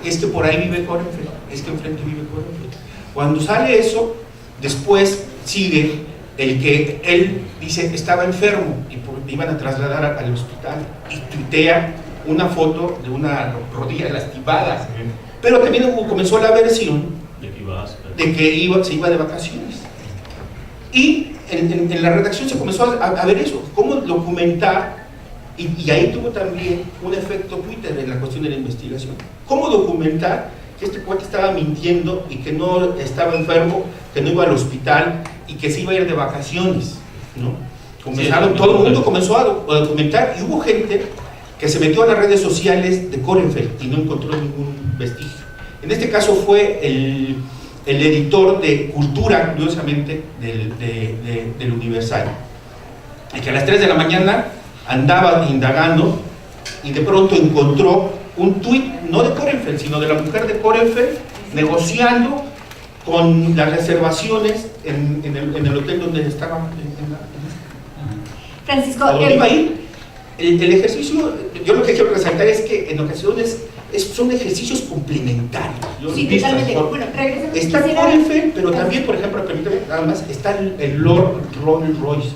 S3: es que por ahí vive Korenfeld, es que enfrente vive Korenfeld. Cuando sale eso, después sigue el que él dice estaba enfermo y iban a trasladar al hospital, y tuitea una foto de una rodilla lastimada. Pero también comenzó la versión
S5: De que iba áspero.
S3: de que se iba de vacaciones. Y en la redacción se comenzó a ver eso, cómo documentar, y ahí tuvo también un efecto Twitter en la cuestión de la investigación. Cómo documentar que este cuate estaba mintiendo y que no estaba enfermo, que no iba al hospital y que se iba a ir de vacaciones, ¿no? Comenzaron,
S5: Sí,
S3: todo el mundo comenzó a documentar, y hubo gente que se metió a las redes sociales de Korenfeld y no encontró ningún vestigio. En este caso fue el editor de Cultura, curiosamente, del Universal, y que a las 3 de la mañana andaba indagando y de pronto encontró un tuit, no de Korenfeld, sino de la mujer de Korenfeld, negociando con las reservaciones en el hotel donde estaba.
S1: Francisco,
S3: ¿A iba a ir? El ejercicio, yo lo que quiero resaltar es que en ocasiones son ejercicios complementarios.
S1: sí, totalmente. Bueno, regresemos.
S3: Está Korenfeld, pero también, por ejemplo, permítame, nada más, está el Lord Rolls Royce.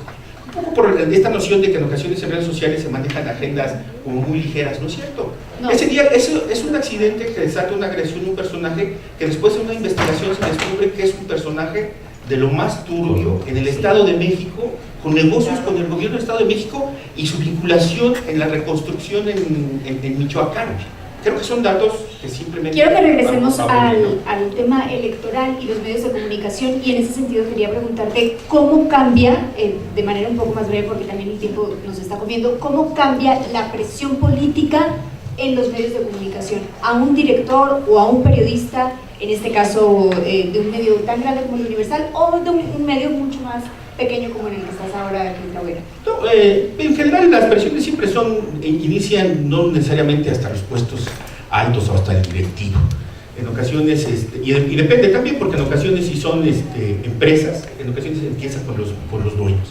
S3: Un poco por esta noción de que en ocasiones en redes sociales se manejan agendas como muy ligeras, ¿no es cierto?
S1: No.
S3: Ese día es un accidente que desata una agresión de un personaje que después de una investigación se descubre que es un personaje de lo más turbio en el Estado de México, con negocios con el gobierno del Estado de México y su vinculación en la reconstrucción en Michoacán. Creo que son datos que simplemente...
S1: Quiero que regresemos al tema electoral y los medios de comunicación, y en ese sentido quería preguntarte cómo cambia, de manera un poco más breve porque también el tiempo nos está comiendo, cómo cambia la presión política en los medios de comunicación a un director o a un periodista, en este caso de un medio tan grande como el Universal, o de un medio mucho más pequeño como en el que estás ahora aquí en Tlahuera.
S3: No, en general las presiones siempre inician no necesariamente hasta los puestos altos o hasta el directivo. En ocasiones, y depende también porque en ocasiones si son empresas, en ocasiones empieza por los dueños.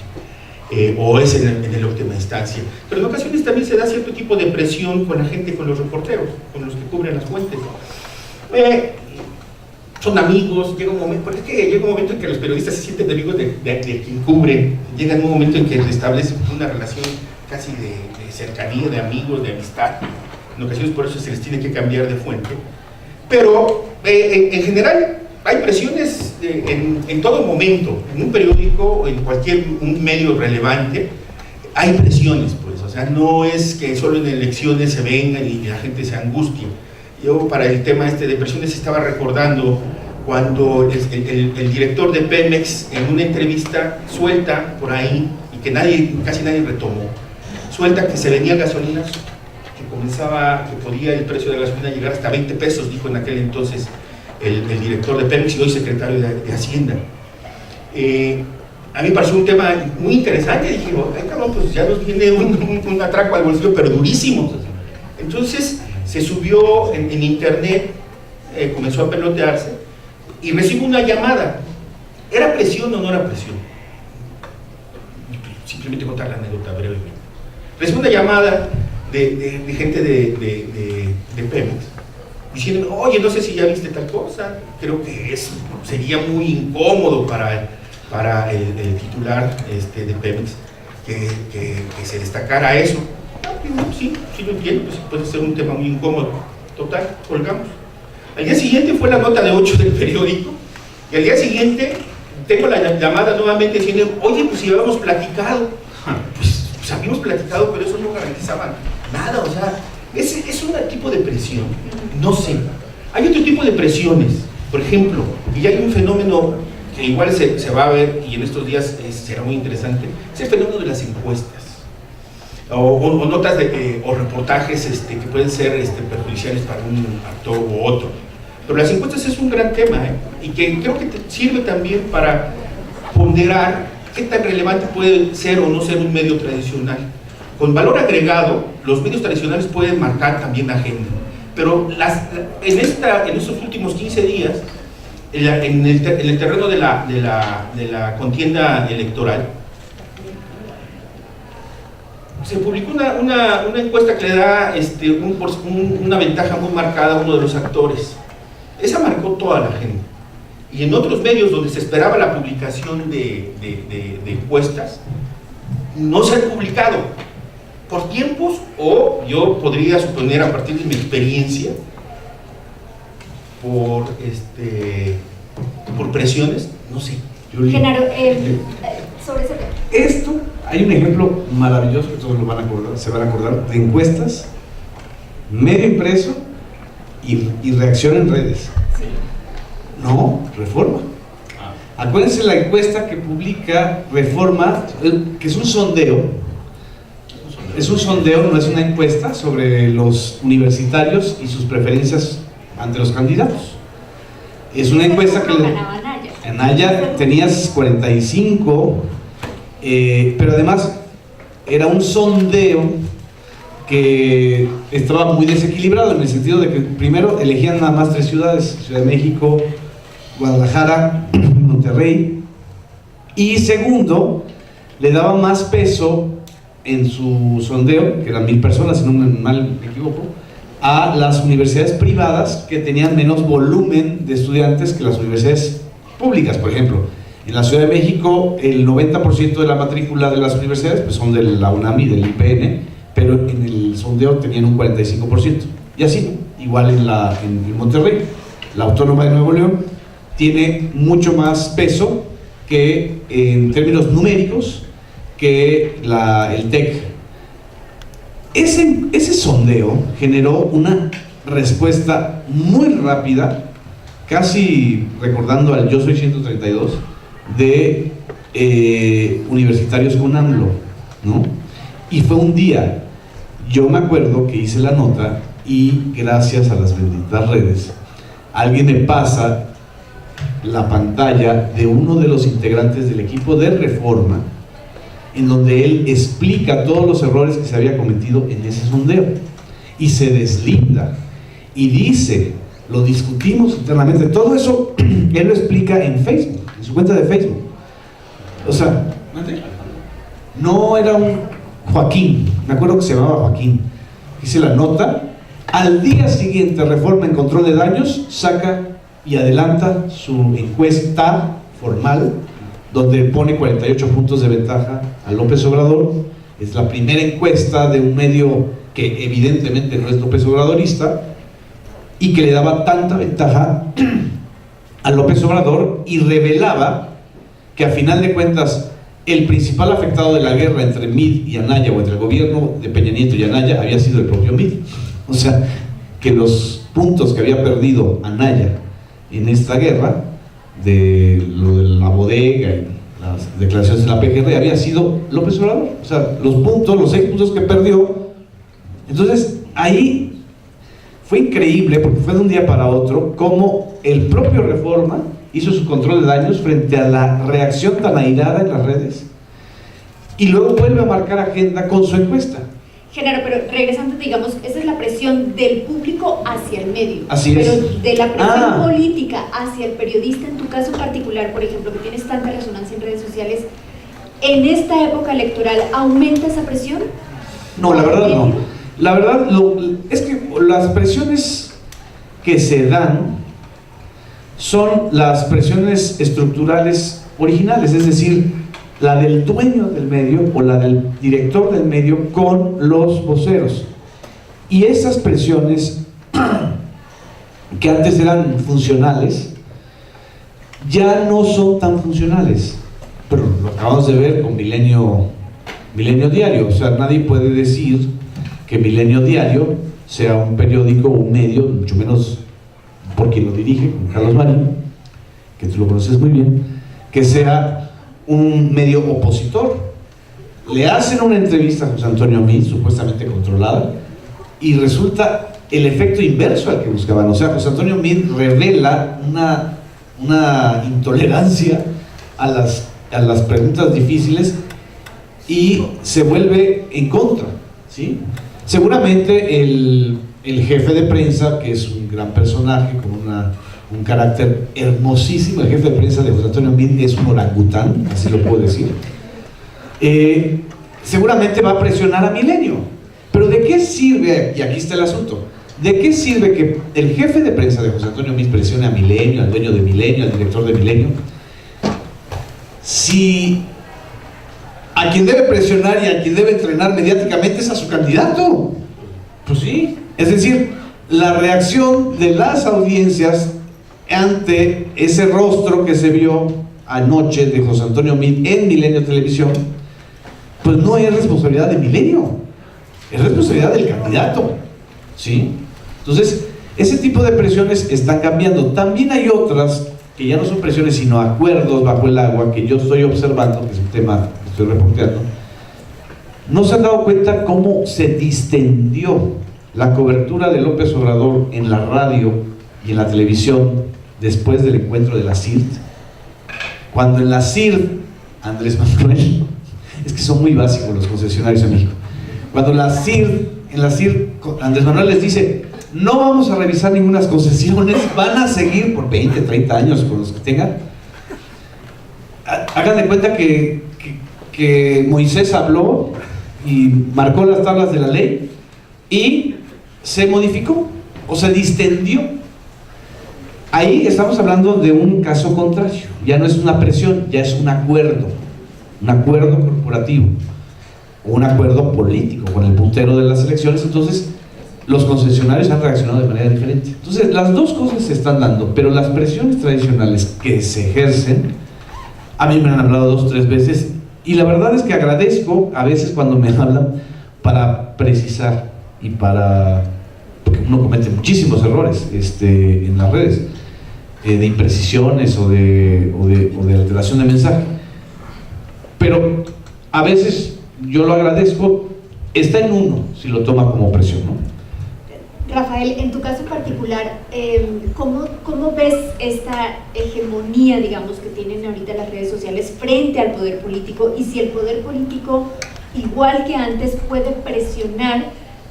S3: O es en la última instancia. Pero en ocasiones también se da cierto tipo de presión con la gente, con los reporteros, con los que cubren las fuentes. Son amigos, llega un momento, porque es que llega un momento en que los periodistas se sienten amigos de quien cubren, llega un momento en que se establece una relación casi de cercanía, de amigos, de amistad. En ocasiones por eso se les tiene que cambiar de fuente. Pero en general hay presiones en todo momento, en un periódico, en cualquier un medio relevante, hay presiones, pues, o sea, no es que solo en elecciones se vengan y la gente se angustie. Yo para el tema de presiones estaba recordando cuando el director de Pemex en una entrevista suelta por ahí, y que casi nadie retomó, suelta que se vendían gasolinas, que podía el precio de la gasolina llegar hasta 20 pesos, dijo en aquel entonces el director de Pemex y hoy secretario de Hacienda. A mí me pareció un tema muy interesante, dije, ay cabrón, pues ya nos viene un atraco al bolsillo, pero durísimo. Entonces se subió en internet, comenzó a pelotearse y recibo una llamada. ¿Era presión o no era presión? Simplemente contar la anécdota brevemente. Recibo una llamada de gente de Pemex diciendo, oye, no sé si ya viste tal cosa, creo que sería muy incómodo para el titular de Pemex que se destacara eso. Sí lo entiendo, pues puede ser un tema muy incómodo. Total, colgamos. Al día siguiente fue la nota de 8 del periódico, y al día siguiente tengo la llamada nuevamente diciendo, oye, pues si habíamos platicado. Pues habíamos platicado, pero eso no garantizaba nada, o sea, es un tipo de presión, no sé. Hay otro tipo de presiones, por ejemplo, y hay un fenómeno que igual se va a ver, y en estos días será muy interesante, es el fenómeno de las encuestas. O notas o reportajes que pueden ser perjudiciales para un actor u otro. Pero las encuestas es un gran tema, y que creo que sirve también para ponderar qué tan relevante puede ser o no ser un medio tradicional. Con valor agregado, los medios tradicionales pueden marcar también la agenda. Pero en estos últimos 15 días, en el terreno de la contienda electoral, se publicó una encuesta que le da una ventaja muy marcada a uno de los actores. Esa marcó toda la agenda. Y en otros medios donde se esperaba la publicación de encuestas, no se han publicado por tiempos, o yo podría suponer a partir de mi experiencia, por presiones, no sé.
S1: Genaro, sobre ese tema.
S2: Esto, hay un ejemplo maravilloso que todos lo van a acordar, se van a acordar, de encuestas, medio impreso y reacción en redes.
S1: Sí.
S2: No, Reforma. Acuérdense la encuesta que publica Reforma, que es un sondeo. Es un sondeo, no es una encuesta, sobre los universitarios y sus preferencias ante los candidatos. Es una encuesta que...
S1: ganaba Anaya.
S2: Anaya tenías 45, pero además era un sondeo que estaba muy desequilibrado en el sentido de que primero elegían nada más 3 ciudades, Ciudad de México, Guadalajara, Monterrey, y segundo, le daba más peso en su sondeo, que eran 1000 personas, si no me equivoco, a las universidades privadas que tenían menos volumen de estudiantes que las universidades públicas. Por ejemplo, en la Ciudad de México el 90% de la matrícula de las universidades pues son de la UNAM y del IPN, pero en el sondeo tenían un 45%. Y así, igual en Monterrey, la Autónoma de Nuevo León tiene mucho más peso que en términos numéricos que el TEC. Ese sondeo generó una respuesta muy rápida, casi recordando al Yo Soy 132, de universitarios con AMLO, ¿no? Y fue un día, yo me acuerdo que hice la nota y gracias a las benditas redes, alguien me pasa la pantalla de uno de los integrantes del equipo de Reforma, en donde él explica todos los errores que se había cometido en ese sondeo y se deslinda y dice, lo discutimos internamente, todo eso él lo explica en Facebook, en su cuenta de Facebook. O sea, no era un Joaquín, me acuerdo que se llamaba Joaquín, hice la nota, al día siguiente Reforma en control de daños saca y adelanta su encuesta formal, donde pone 48 puntos de ventaja a López Obrador. Es la primera encuesta de un medio que evidentemente no es López Obradorista y que le daba tanta ventaja a López Obrador y revelaba que a final de cuentas el principal afectado de la guerra entre Mid y Anaya, o entre el gobierno de Peña Nieto y Anaya, había sido el propio Mid. O sea, que los puntos que había perdido Anaya en esta guerra, de lo de la bodega y las declaraciones de la PGR, había sido López Obrador. O sea, los 6 puntos que perdió. Entonces, ahí fue increíble, porque fue de un día para otro, cómo el propio Reforma hizo su control de daños frente a la reacción tan airada en las redes, y luego vuelve a marcar agenda con su encuesta.
S1: Genaro, pero regresando, digamos, esa es la presión del público hacia el medio.
S2: Así
S1: pero
S2: es.
S1: de la presión política hacia el periodista, en tu caso particular, por ejemplo, que tienes tanta resonancia en redes sociales, ¿en esta época electoral aumenta esa presión?
S2: No, la verdad no. La verdad es que las presiones que se dan son las presiones estructurales originales, es decir, la del dueño del medio o la del director del medio con los voceros. Y esas presiones que antes eran funcionales ya no son tan funcionales, pero lo acabamos de ver con Milenio Diario. O sea, nadie puede decir que Milenio Diario sea un periódico o un medio, mucho menos por quien lo dirige, como Carlos Marín, que tú lo conoces muy bien, que sea un medio opositor. Le hacen una entrevista a José Antonio Meade, supuestamente controlada, y resulta el efecto inverso al que buscaban. O sea, José Antonio Meade revela una intolerancia a las preguntas difíciles y se vuelve en contra, ¿sí? Seguramente el jefe de prensa, que es un gran personaje con un carácter hermosísimo, el jefe de prensa de José Antonio Meade es un orangután, así lo puedo decir, seguramente va a presionar a Milenio. Pero ¿de qué sirve? Y aquí está el asunto. ¿De qué sirve que el jefe de prensa de José Antonio Meade presione a Milenio, al dueño de Milenio, al director de Milenio, si a quien debe presionar y a quien debe entrenar mediáticamente es a su candidato? Pues sí. Es decir, la reacción de las audiencias ante ese rostro que se vio anoche de José Antonio Meade en Milenio Televisión, pues no es responsabilidad de Milenio, es responsabilidad del candidato, ¿sí? Entonces, ese tipo de presiones están cambiando. También hay otras que ya no son presiones, sino acuerdos bajo el agua, que yo estoy observando, que es un tema que estoy reporteando. ¿No se han dado cuenta cómo se distendió la cobertura de López Obrador en la radio y en la televisión después del encuentro de la CIRT? Cuando en la CIRT, Andrés Manuel, es que son muy básicos los concesionarios en México, cuando en la CIRT Andrés Manuel les dice: no vamos a revisar ninguna concesiones, van a seguir por 20, 30 años con los que tengan. Hagan de cuenta que Moisés habló y marcó las tablas de la ley y se modificó o se distendió. Ahí estamos hablando de un caso contrario, ya no es una presión, ya es un acuerdo corporativo o un acuerdo político con el puntero de las elecciones. Entonces los concesionarios han reaccionado de manera diferente. Entonces las dos cosas se están dando, pero las presiones tradicionales que se ejercen, a mí me han hablado 2 o 3 veces, y la verdad es que agradezco a veces cuando me hablan para precisar y porque uno comete muchísimos errores en las redes, de imprecisiones o de alteración de mensaje, pero a veces yo lo agradezco. Está en uno si lo toma como presión, ¿no?
S1: Rafael, en tu caso particular, ¿cómo ves esta hegemonía, digamos, que tienen ahorita las redes sociales frente al poder político? Y si el poder político, igual que antes, puede presionar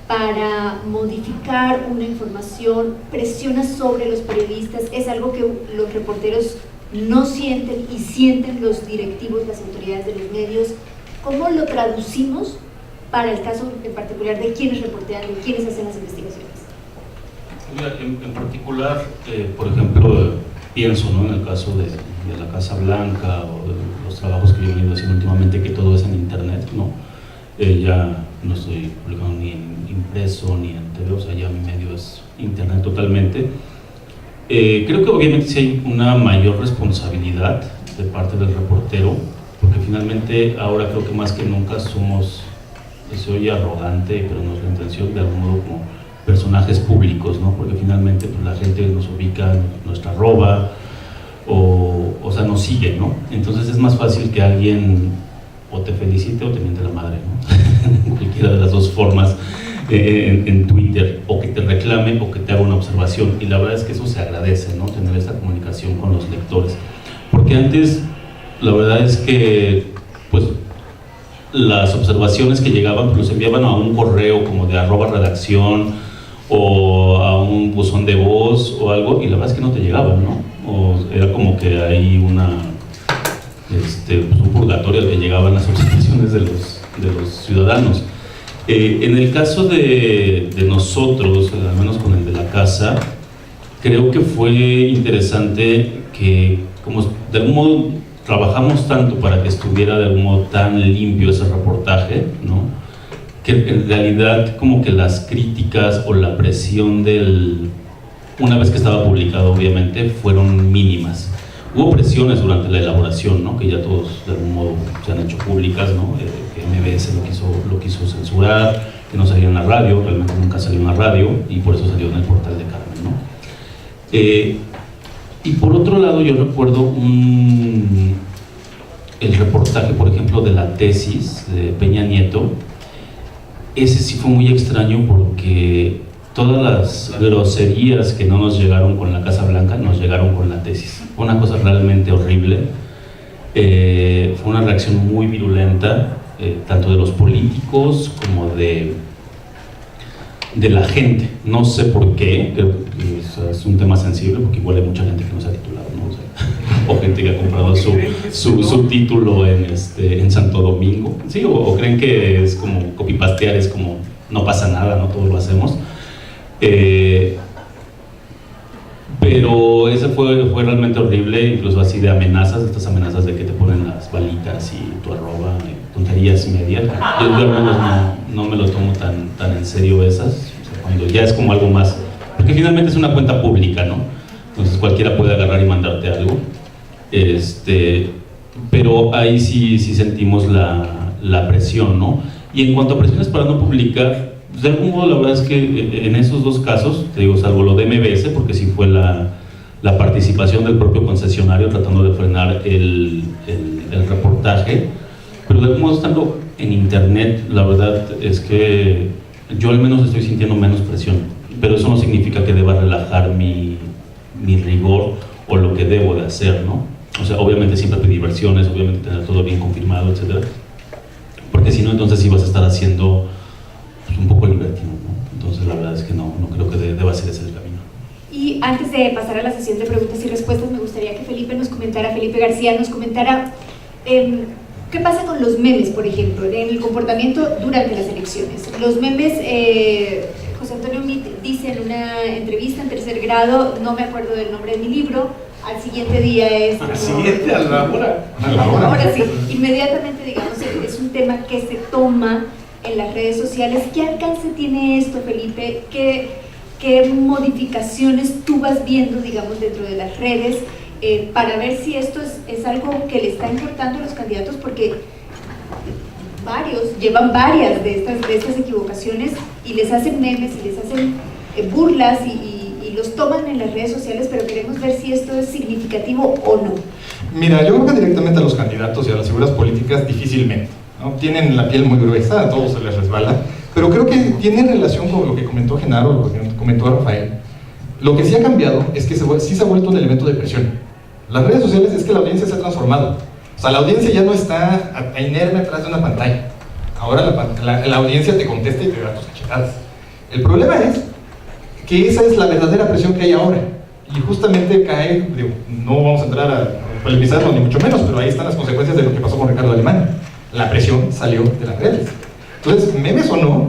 S1: para modificar una información, presiona sobre los periodistas, es algo que los reporteros no sienten y sienten los directivos, las autoridades de los medios. ¿Cómo lo traducimos para el caso en particular de quienes reportean, de quienes hacen las investigaciones?
S5: Mira, en particular, por ejemplo, pienso, ¿no?, en el caso de la Casa Blanca o de los trabajos que yo he venido haciendo últimamente, que todo es en internet, ¿no? Ya no estoy publicando ni en impreso ni en TV, o sea, ya mi medio es internet totalmente. Creo que obviamente sí hay una mayor responsabilidad de parte del reportero, porque finalmente ahora creo que más que nunca somos, se oye arrogante, pero no es la intención, de algún modo como personajes públicos, ¿no? Porque finalmente pues, la gente nos ubica, nuestra arroba, o sea, nos sigue, ¿no? Entonces es más fácil que alguien o te felicite o te miente la madre, ¿no? Cualquiera de las dos formas, en Twitter, o que te reclame o que te haga una observación, y la verdad es que eso se agradece, ¿no? Tener esta comunicación con los lectores, porque antes la verdad es que pues las observaciones que llegaban pues los enviaban a un correo como de @redacción o a un buzón de voz o algo, y la verdad es que no te llegaban, ¿no? O era como que hay pues un purgatorio al que llegaban las observaciones de los ciudadanos. En el caso de nosotros, al menos con el de la casa, creo que fue interesante que, como de algún modo trabajamos tanto para que estuviera de algún modo tan limpio ese reportaje, ¿no?, que en realidad como que las críticas o la presión una vez que estaba publicado, obviamente, fueron mínimas. Hubo presiones durante la elaboración, ¿no?, que ya todos de algún modo se han hecho públicas, ¿no?, que MBS lo quiso censurar, que no salió en la radio, realmente nunca salió en la radio, y por eso salió en el portal de Carmen, ¿no? Y por otro lado, yo recuerdo el reportaje, por ejemplo, de la tesis de Peña Nieto. Ese sí fue muy extraño porque todas las groserías que no nos llegaron con la Casa Blanca nos llegaron con la tesis. Fue una cosa realmente horrible. Fue una reacción muy virulenta, tanto de los políticos como de la gente. No sé por qué, es un tema sensible porque igual hay mucha gente que no se ha titulado, ¿no? O sea, o gente que ha comprado su título en Santo Domingo, ¿sí? O creen que es como copy-pastear, es como no pasa nada, no todos lo hacemos. Pero ese fue realmente horrible, incluso así de amenazas, estas amenazas de que te ponen las balitas y tu arroba, tonterías y media. Yo al menos no me lo tomo tan en serio esas, o sea, cuando ya es como algo más porque finalmente es una cuenta pública, ¿no? Entonces cualquiera puede agarrar y mandarte algo. Pero ahí sí sentimos la presión, ¿no? Y en cuanto a presiones para no publicar, pues de algún modo la verdad es que en esos dos casos, te digo, salvo lo de MBS, porque sí fue la participación del propio concesionario tratando de frenar el reportaje, pero de algún modo estando en internet, la verdad es que yo al menos estoy sintiendo menos presión, pero eso no significa que deba relajar mi rigor o lo que debo de hacer, ¿no? O sea, obviamente siempre pedir versiones, obviamente tener todo bien confirmado, etcétera, porque si no, entonces sí vas a estar haciendo pues, un poco libertino, ¿no? Entonces la verdad es que no creo que deba ser ese el camino.
S1: Y antes de pasar a la sesión de preguntas y respuestas, me gustaría que Felipe García nos comentara qué pasa con los memes, por ejemplo, en el comportamiento durante las elecciones. Los memes, José Antonio Meade dice en una entrevista en tercer grado, no me acuerdo del nombre de mi libro, al siguiente día es...
S2: Al siguiente, a la hora.
S1: Ahora sí, inmediatamente, digamos, es un tema que se toma en las redes sociales. ¿Qué alcance tiene esto, Felipe? ¿Qué modificaciones tú vas viendo, digamos, dentro de las redes para ver si esto es algo que le está importando a los candidatos? Porque varios llevan varias de estas equivocaciones y les hacen memes y les hacen burlas y los toman en las redes sociales, pero queremos ver si esto es significativo o no.
S4: Mira, yo creo que directamente a los candidatos y a las figuras políticas difícilmente, ¿no? Tienen la piel muy gruesa, a todos se les resbala, pero creo que tiene relación con lo que comentó Genaro, lo que comentó Rafael. Lo que sí ha cambiado es que sí se ha vuelto un elemento de presión. Las redes sociales es que la audiencia se ha transformado. O sea, la audiencia ya no está inerme atrás de una pantalla. Ahora la audiencia te contesta y te da tus cachetadas. El problema es que esa es la verdadera presión que hay ahora. Y justamente cae, digo, no vamos a entrar a polemizarlo ni mucho menos, pero ahí están las consecuencias de lo que pasó con Ricardo Alemán. La presión salió de las redes. Entonces, memes o no,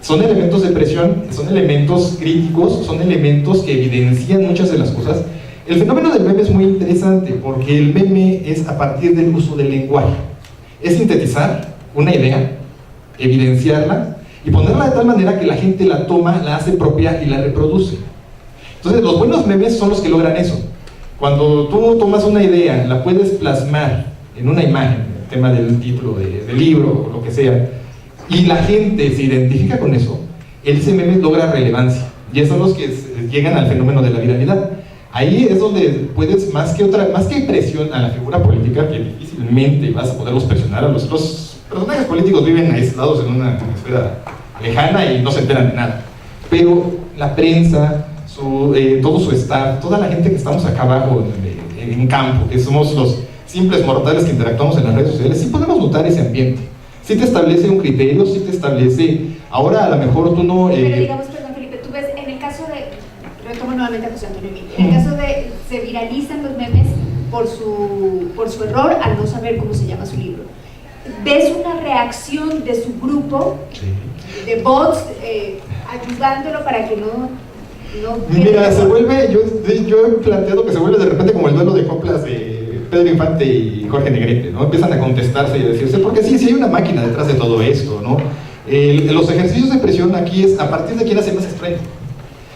S4: son elementos de presión, son elementos críticos, son elementos que evidencian muchas de las cosas. El fenómeno del meme es muy interesante porque el meme es a partir del uso del lenguaje. Es sintetizar una idea, evidenciarla y ponerla de tal manera que la gente la toma, la hace propia y la reproduce. Entonces, los buenos memes son los que logran eso. Cuando tú tomas una idea, la puedes plasmar en una imagen, el tema del título del libro o lo que sea, y la gente se identifica con eso, ese meme logra relevancia. Y esos son los que llegan al fenómeno de la viralidad. Ahí es donde puedes, más que presión a la figura política, que difícilmente vas a poderlos presionar. A los personajes políticos viven aislados en una esfera lejana y no se enteran de nada. Pero la prensa, todo su staff, toda la gente que estamos acá abajo en campo, que somos los simples mortales que interactuamos en las redes sociales, sí podemos notar ese ambiente. Sí te establece un criterio, sí te establece... Ahora a lo mejor tú no...
S1: Pero digamos, perdón Felipe, tú ves en el caso de... Retomo nuevamente a José Antonio Meade. En el caso de... se viralizan los memes por su error al no saber cómo se llama su libro. ¿Ves una reacción de su grupo, de bots, ayudándolo para que no
S4: Mira, se vuelve... Yo he planteado que se vuelve de repente como el duelo de coplas de Pedro Infante y Jorge Negrete, ¿no? Empiezan a contestarse y a decirse, porque sí hay una máquina detrás de todo esto, ¿no? Los ejercicios de presión aquí es a partir de quién hace más estreno.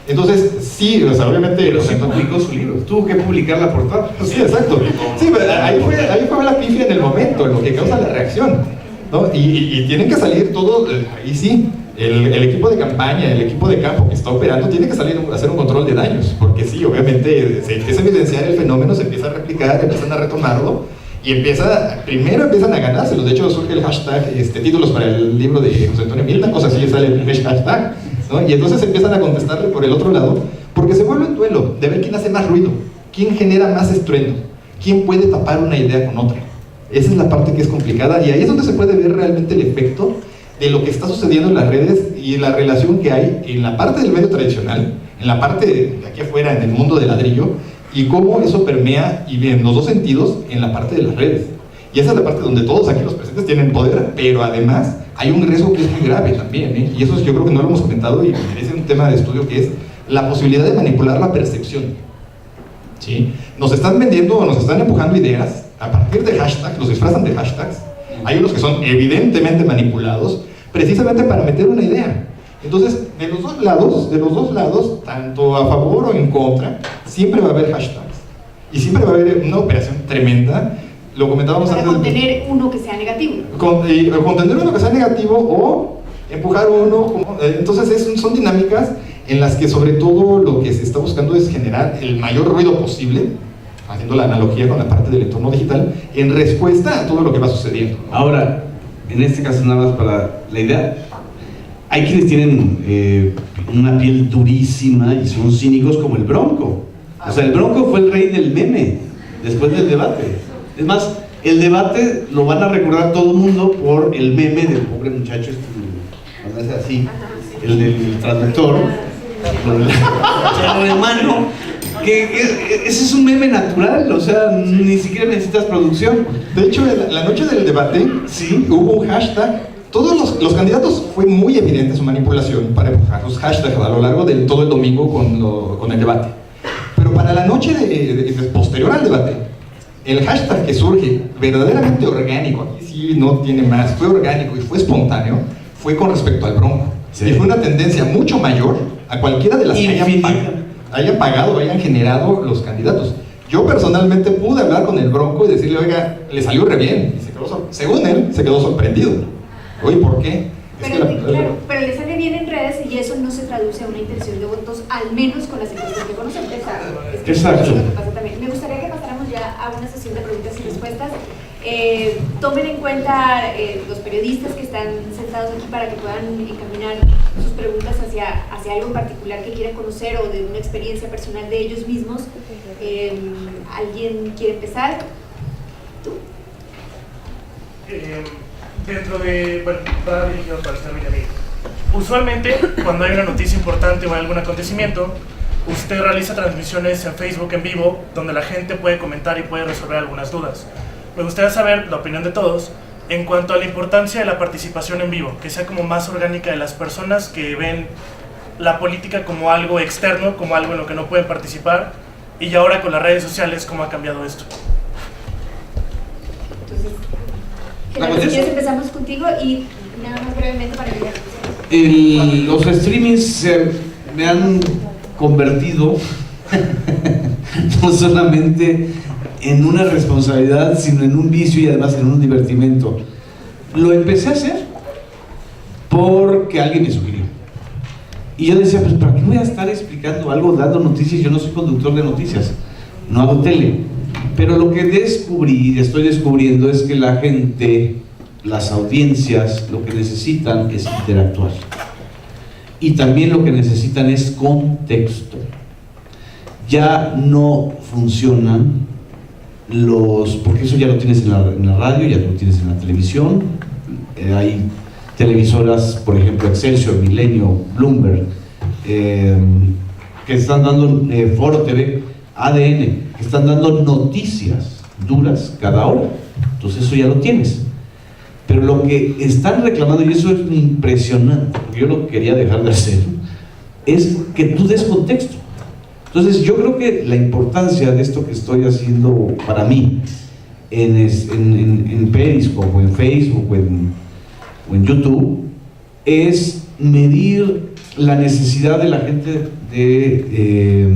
S4: Entonces, sí, o sea, obviamente...
S2: Pero sí publicó su libro, tuvo que publicar la portada.
S4: Sí, exacto. Sí, pero ahí fue la pifia en el momento, en lo que causa la reacción, ¿no? Y tienen que salir todos, ahí sí, el equipo de campaña, el equipo de campo que está operando tiene que salir a hacer un control de daños, porque sí, obviamente se empieza a evidenciar el fenómeno, se empieza a replicar, empiezan a retomarlo y primero empiezan a ganárselo. De hecho surge el hashtag, títulos para el libro de José Antonio Meade, una cosa así, sale el primer hashtag, ¿no? Y entonces empiezan a contestarle por el otro lado, porque se vuelve un duelo de ver quién hace más ruido, quién genera más estruendo, quién puede tapar una idea con otra. Esa es la parte que es complicada y ahí es donde se puede ver realmente el efecto de lo que está sucediendo en las redes y la relación que hay en la parte del medio tradicional, en la parte de aquí afuera, en el mundo del ladrillo, y cómo eso permea y en los dos sentidos en la parte de las redes. Y esa es la parte donde todos aquí los presentes tienen poder, pero además hay un riesgo que es muy grave también, ¿eh? Y eso yo creo que no lo hemos comentado y merece un tema de estudio, que es la posibilidad de manipular la percepción. ¿Sí? Nos están vendiendo o nos están empujando ideas a partir de hashtags, los disfrazan de hashtags. Hay unos que son evidentemente manipulados precisamente para meter una idea. Entonces, de los dos lados, tanto a favor o en contra, siempre va a haber hashtags. Y siempre va a haber una operación tremenda. Lo comentábamos
S1: para
S4: antes.
S1: contener uno que sea negativo.
S4: Contener uno que sea negativo o empujar uno. Entonces, son dinámicas en las que sobre todo lo que se está buscando es generar el mayor ruido posible, haciendo la analogía con la parte del entorno digital, en respuesta a todo lo que va sucediendo.
S2: Ahora, en este caso nada más para la idea, hay quienes tienen una piel durísima y son cínicos como el Bronco. O sea, el Bronco fue el rey del meme después del debate. Es más, el debate lo van a recordar todo el mundo por el meme del pobre muchacho, cuando hace así, el del traductor, con el mano, que ese es un meme natural, o sea, ni siquiera necesitas producción.
S4: De hecho, la noche del debate,
S2: sí,
S4: hubo un hashtag. Todos los candidatos fue muy evidente su manipulación para empujar los hashtags a lo largo de todo el domingo con el debate. Pero para la noche posterior al debate, el hashtag que surge verdaderamente orgánico, aquí sí no tiene más, fue orgánico y fue espontáneo, fue con respecto al Bronco. Sí. Y fue una tendencia mucho mayor a cualquiera de las que hayan pagado o hayan generado los candidatos. Yo personalmente pude hablar con el Bronco y decirle, oiga, le salió re bien. Y según él, se quedó sorprendido. Oye, ¿por qué?
S1: Claro, pero le sale bien en redes y eso no se traduce a una intención de votos, al menos con las encuestas que conocemos.
S2: Exacto.
S1: Es lo que pasa también. Me gustaría que pasáramos ya a una sesión de preguntas y respuestas. Tomen en cuenta los periodistas que están sentados aquí para que puedan encaminar sus preguntas hacia algo en particular que quieran conocer o de una experiencia personal de ellos mismos. ¿Alguien quiere empezar? ¿Tú?
S6: Dentro de, bueno, va dirigido para el a mí. Usualmente, cuando hay una noticia importante o algún acontecimiento, usted realiza transmisiones en Facebook en vivo, donde la gente puede comentar y puede resolver algunas dudas. Me gustaría saber la opinión de todos en cuanto a la importancia de la participación en vivo, que sea como más orgánica de las personas que ven la política como algo externo, como algo en lo que no pueden participar, y ahora con las redes sociales, ¿cómo ha cambiado esto?
S1: Entonces, si quieres empezamos contigo y nada más brevemente para que
S2: los streamings me han convertido no solamente en una responsabilidad, sino en un vicio y además en un divertimento. Lo empecé a hacer porque alguien me sugirió. Y yo decía, pues ¿para qué voy a estar explicando algo, dando noticias? Yo no soy conductor de noticias, no hago tele. Pero lo que descubrí y estoy descubriendo es que la gente, las audiencias, lo que necesitan es interactuar. Y también lo que necesitan es contexto. Ya no funcionan porque eso ya lo tienes en la radio, ya lo tienes en la televisión. Hay televisoras, por ejemplo, Excelsior, Milenio, Bloomberg, que están dando, Foro TV, ADN, que están dando noticias duras cada hora. Entonces eso ya lo tienes. Pero lo que están reclamando, y eso es impresionante, porque yo lo quería dejar de hacer, es que tú des contexto. Entonces yo creo que la importancia de esto que estoy haciendo para mí en Periscope o en Facebook o en YouTube es medir la necesidad de la gente de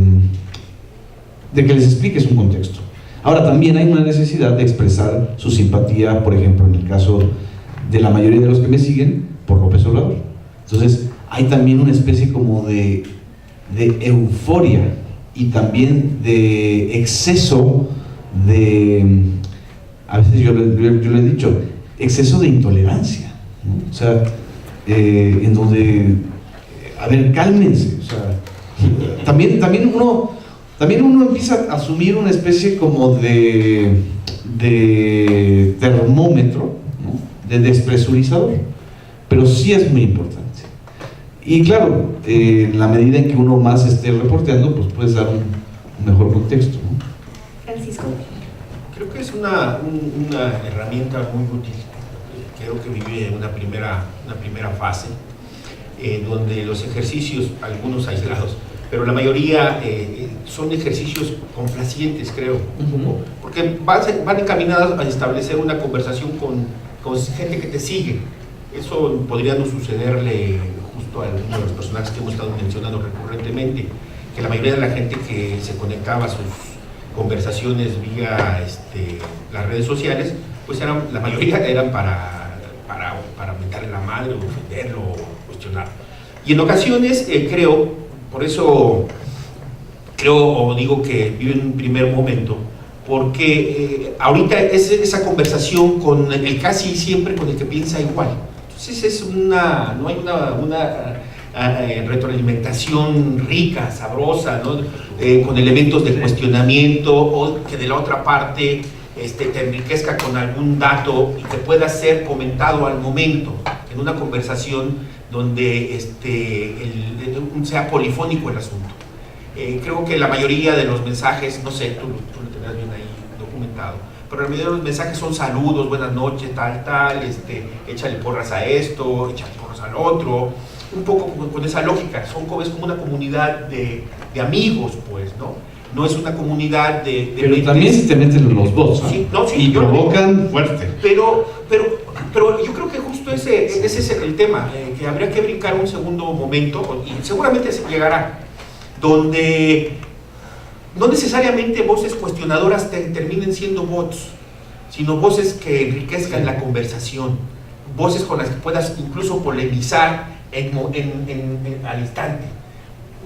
S2: que les expliques un contexto. Ahora también hay una necesidad de expresar su simpatía, por ejemplo, en el caso de la mayoría de los que me siguen, por López Obrador. Entonces hay también una especie como de euforia y también de exceso de, a veces yo le he dicho, exceso de intolerancia, ¿no? O sea, en donde, a ver, cálmense, o sea, también uno empieza a asumir una especie como de termómetro, ¿no? De despresurizador, pero sí es muy importante. Y claro, en la medida en que uno más esté reporteando, pues puedes dar un mejor contexto, ¿no?
S1: Francisco.
S3: Creo que es una herramienta muy útil. Creo que viví en una primera fase, donde los ejercicios, algunos aislados, pero la mayoría son ejercicios complacientes, creo, porque van encaminados a establecer una conversación con gente que te sigue. Eso podría no sucederle justo a algunos de los personajes que hemos estado mencionando recurrentemente, que la mayoría de la gente que se conectaba a sus conversaciones vía las redes sociales, pues la mayoría eran para mentarle la madre, o ofenderlo, o cuestionarlo. Y en ocasiones creo, por eso creo o digo que vive en un primer momento, porque ahorita es esa conversación con el casi siempre con el que piensa igual. Entonces no hay una retroalimentación rica, sabrosa, ¿no? Con elementos de cuestionamiento, o que de la otra parte te enriquezca con algún dato y que pueda ser comentado al momento en una conversación donde sea polifónico el asunto. Creo que la mayoría de los mensajes, no sé, tú lo tendrás bien ahí documentado, pero la mayoría de los mensajes son saludos, buenas noches, tal, échale porras a esto, échale porras al otro, un poco con esa lógica. Es como una comunidad de amigos, pues, ¿no? No es una comunidad de
S2: pero también se te meten los bots, ¿no?
S3: Sí, no, sí,
S2: y provocan fuerte.
S3: Pero yo creo que justo ese es el tema, que habría que brincar un segundo momento, y seguramente se llegará, donde no necesariamente voces cuestionadoras terminen siendo bots, sino voces que enriquezcan la conversación, voces con las que puedas incluso polemizar al instante.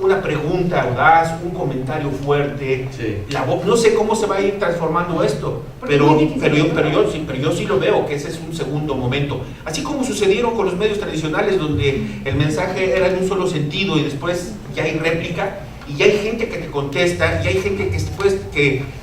S3: Una pregunta audaz, un comentario fuerte,
S2: sí.
S3: No sé cómo se va a ir transformando esto, pero yo sí lo veo, que ese es un segundo momento. Así como sucedieron con los medios tradicionales, donde el mensaje era en un solo sentido y después ya hay réplica, y ya hay gente que te contesta, y hay gente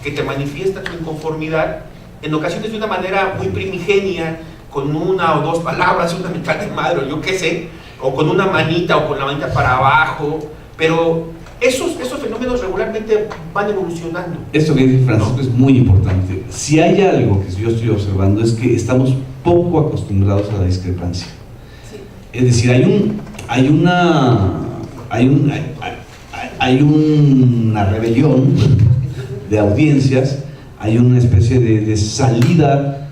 S3: que te manifiesta tu inconformidad, en ocasiones de una manera muy primigenia, con una o dos palabras, una mitad de madre, o yo qué sé, o con una manita o con la manita para abajo, pero esos fenómenos regularmente van evolucionando.
S2: Esto que dice Francisco es muy importante. Si hay algo que yo estoy observando es que estamos poco acostumbrados a la discrepancia.
S1: Sí.
S2: Es decir, hay una rebelión de audiencias, hay una especie de salida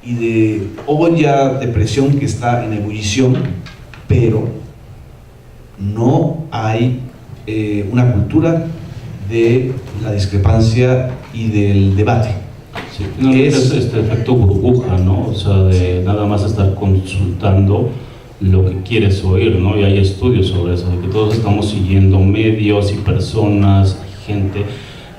S2: y de olla de presión que está en ebullición, pero no hay una cultura de la discrepancia y del debate.
S5: Sí, es este efecto burbuja, ¿no? O sea, de nada más estar consultando lo que quieres oír, ¿no? Y hay estudios sobre eso, de que todos estamos siguiendo medios y personas, gente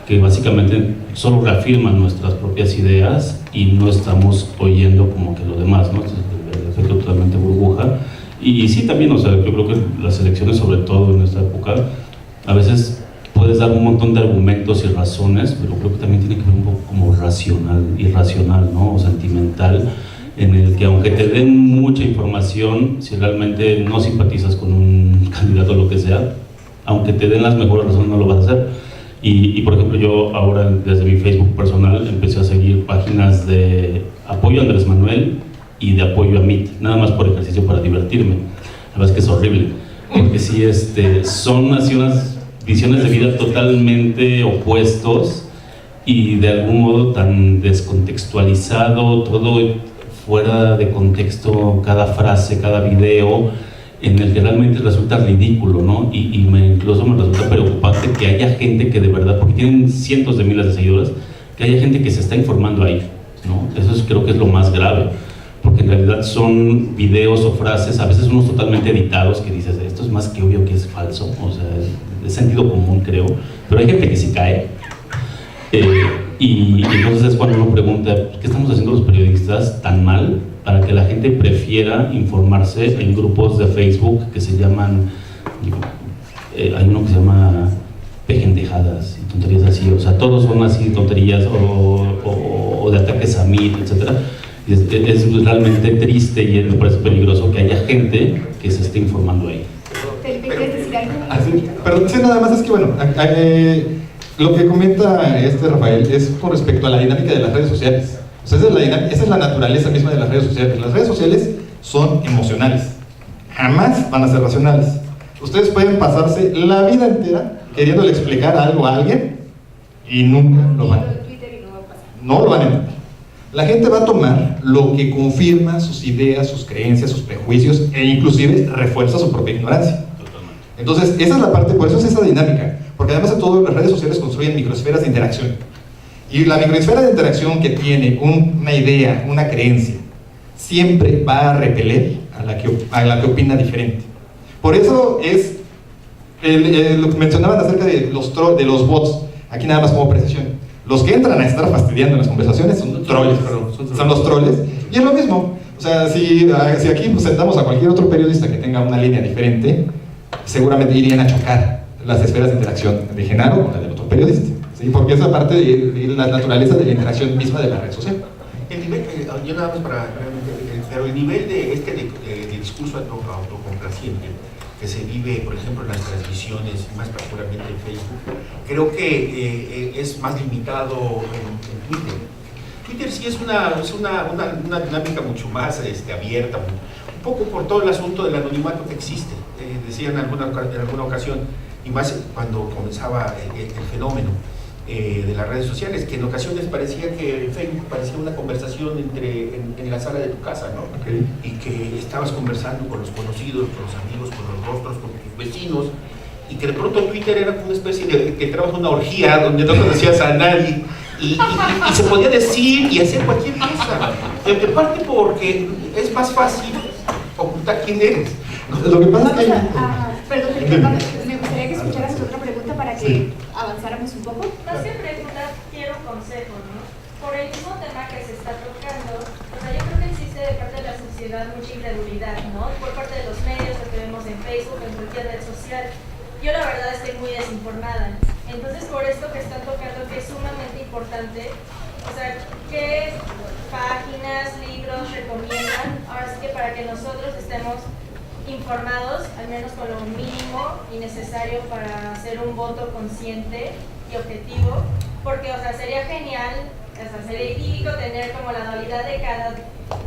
S5: que básicamente solo reafirman nuestras propias ideas y no estamos oyendo como que lo demás, ¿no? Este es el efecto totalmente burbuja. Y sí, también, o sea, yo creo que las elecciones, sobre todo en esta época, a veces puedes dar un montón de argumentos y razones, pero creo que también tiene que ver un poco como irracional, ¿no? O sentimental, en el que aunque te den mucha información, si realmente no simpatizas con un candidato o lo que sea, aunque te den las mejores razones, no lo vas a hacer. Y por ejemplo, yo ahora desde mi Facebook personal empecé a seguir páginas de apoyo a Andrés Manuel y de apoyo a MIT, nada más por ejercicio para divertirme. La verdad es que es horrible, porque sí, son así unas visiones de vida totalmente opuestos y de algún modo tan descontextualizado, todo fuera de contexto, cada frase, cada video, en el que realmente resulta ridículo, ¿no? Incluso me resulta preocupante que haya gente que de verdad, porque tienen cientos de miles de seguidores, que haya gente que se está informando ahí, ¿no? Eso creo que es lo más grave, porque en realidad son videos o frases, a veces unos totalmente editados, que dices, esto es más que obvio que es falso, o sea, es de sentido común, creo, pero hay gente que sí cae. Y entonces es cuando uno pregunta, ¿qué estamos haciendo los periodistas tan mal para que la gente prefiera informarse en grupos de Facebook que se llaman, hay uno que se llama pejendejadas y tonterías así, o sea, todos son así tonterías o de ataques a mí, etcétera. Es realmente triste y me parece peligroso que haya gente que se esté informando ahí.
S1: Felipe, ¿quieres decir algo?
S4: Perdón, sí, nada más es que bueno, lo que comenta Rafael es con respecto a la dinámica de las redes sociales. O sea, esa es la naturaleza misma de las redes sociales. Las redes sociales son emocionales, jamás van a ser racionales. Ustedes pueden pasarse la vida entera queriéndole explicar algo a alguien y nunca lo van a entender. No lo van a entender. La gente va a tomar lo que confirma sus ideas, sus creencias, sus prejuicios e inclusive refuerza su propia ignorancia. Entonces, esa es la parte, por eso es esa dinámica, porque además de todo las redes sociales construyen microesferas de interacción. Y la microesfera de interacción que tiene una idea, una creencia, siempre va a repeler a la que opina diferente. Por eso es lo que mencionaban acerca de los bots, aquí nada más como precisión. Los que entran a estar fastidiando en las conversaciones son troles, son los troles, y es lo mismo. O sea, si aquí pues, sentamos a cualquier otro periodista que tenga una línea diferente, seguramente irían a chocar las esferas de interacción de Genaro con la del otro periodista, ¿sí? Porque esa parte de la naturaleza de la interacción misma de la red social.
S3: El nivel, yo nada más pero el nivel de discurso autocomplaciente que se vive, por ejemplo, en las transmisiones, más particularmente en Facebook, creo que es más limitado en Twitter. Twitter sí es una dinámica mucho más abierta, un poco por todo el asunto del anonimato que existe, decía en alguna ocasión, y más cuando comenzaba el fenómeno de las redes sociales, que en ocasiones parecía que Facebook parecía una conversación en la sala de tu casa, ¿no?
S4: Okay.
S3: Y que estabas conversando con los conocidos, con los amigos, con los rostros, con tus vecinos, y que de pronto Twitter era como una especie de que entrabas a una orgía donde no conocías a nadie y se podía decir y hacer cualquier cosa, en parte porque es más fácil ocultar quién eres.
S4: Lo que pasa es que
S1: Perdón, me gustaría que escucharas otra pregunta para que avanzáramos un poco.
S7: Más que preguntas, quiero un consejo, ¿no? Por el mismo tema que se está tocando, o sea, yo creo que existe de parte de la sociedad mucha incredulidad, ¿no? Por parte de los medios, lo que vemos en Facebook, en cualquier red social. Yo la verdad estoy muy desinformada. Entonces, por esto que están tocando, que es sumamente importante, o sea, ¿qué páginas, libros recomiendan? Ahora sí que para que nosotros estemos informados, al menos con lo mínimo y necesario para hacer un voto consciente y objetivo, porque, o sea, sería genial, o sea, sería idílico tener como la dualidad de cada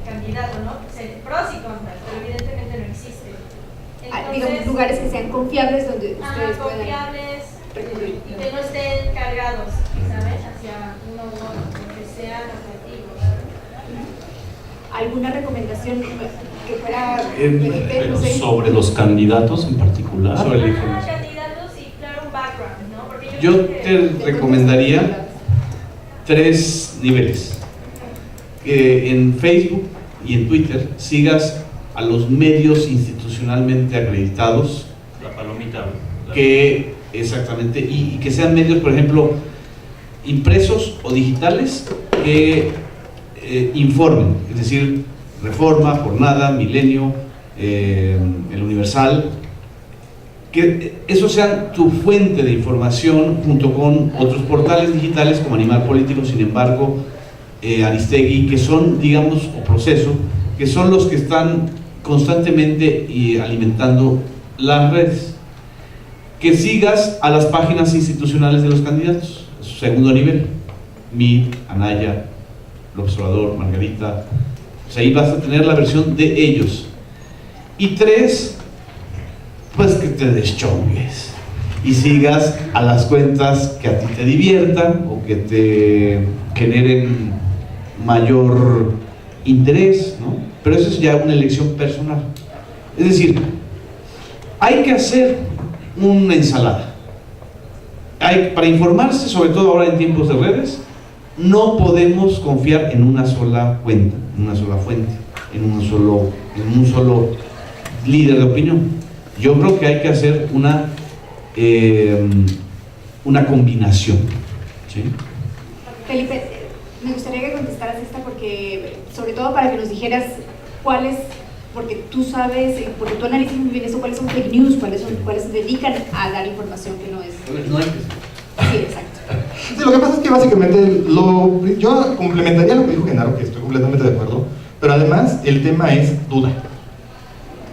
S7: candidato, ¿no? Pros y contras, pero evidentemente no existe. Entonces,
S1: digamos, lugares que sean confiables donde ustedes puedan
S7: confiables
S1: recurrir.
S7: y que no estén cargados, ¿sabes? Hacia uno u otro, que sean objetivos.
S1: ¿Alguna recomendación que fuera Felipe, no sé?
S5: Sobre los candidatos en particular.
S2: Sobre la información.
S7: Candidatos y claro un background, ¿no? Porque
S2: Yo
S7: creo que
S2: te recomendaría 3 niveles. Que en Facebook y en Twitter sigas a los medios institucionalmente acreditados,
S5: La palomita.
S2: que exactamente, y que sean medios, por ejemplo, impresos o digitales, que informen, es decir, Reforma, Jornada, Milenio, El Universal, que eso sea tu fuente de información junto con otros portales digitales como Animal Político, Sin Embargo, Aristegui, que son, digamos, o Proceso, que son los que están constantemente alimentando las redes. Que sigas a las páginas institucionales de los candidatos, segundo nivel, MIT, Anaya, López Obrador, Margarita, pues ahí vas a tener la versión de ellos. Y 3, pues que te deschongues y sigas a las cuentas que a ti te diviertan o que te generen mayor interés, ¿no? Pero eso es ya una elección personal. Es decir, hay que hacer una ensalada. Para informarse, sobre todo ahora en tiempos de redes, no podemos confiar en una sola cuenta, en una sola fuente, en un solo líder de opinión. Yo creo que hay que hacer una combinación, ¿sí?
S1: Felipe, me gustaría que contestaras esta porque, sobre todo para que nos dijeras cuáles, porque tú sabes, porque tú analizas muy bien eso, cuáles son fake news, cuáles se dedican a dar información que no es.
S2: No hay que...
S1: Sí, exacto.
S4: Sí, lo que pasa es que básicamente yo complementaría lo que dijo Genaro, que estoy completamente de acuerdo, pero además el tema es duda.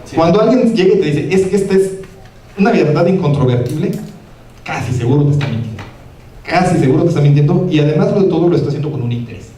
S2: Sí.
S4: Cuando alguien llega y te dice, es que esta es una verdad incontrovertible, casi seguro te está mintiendo. Casi seguro te está mintiendo, y además de todo lo está haciendo con un interés.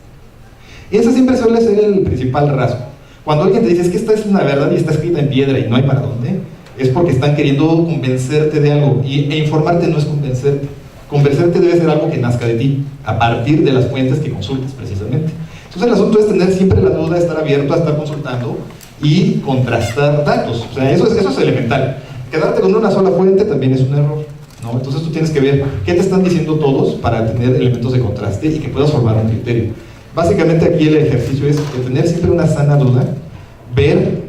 S4: Ese siempre suele ser el principal rasgo. Cuando alguien te dice, es que esta es una verdad y está escrita en piedra y no hay para dónde, es porque están queriendo convencerte de algo, e informarte no es convencerte. Convencerte debe ser algo que nazca de ti, a partir de las fuentes que consultes precisamente. Entonces el asunto es tener siempre la duda, estar abierto a estar consultando y contrastar datos. O sea, eso es elemental. Quedarte con una sola fuente también es un error, ¿no? Entonces tú tienes que ver qué te están diciendo todos para tener elementos de contraste y que puedas formar un criterio. Básicamente aquí el ejercicio es de tener siempre una sana duda, ver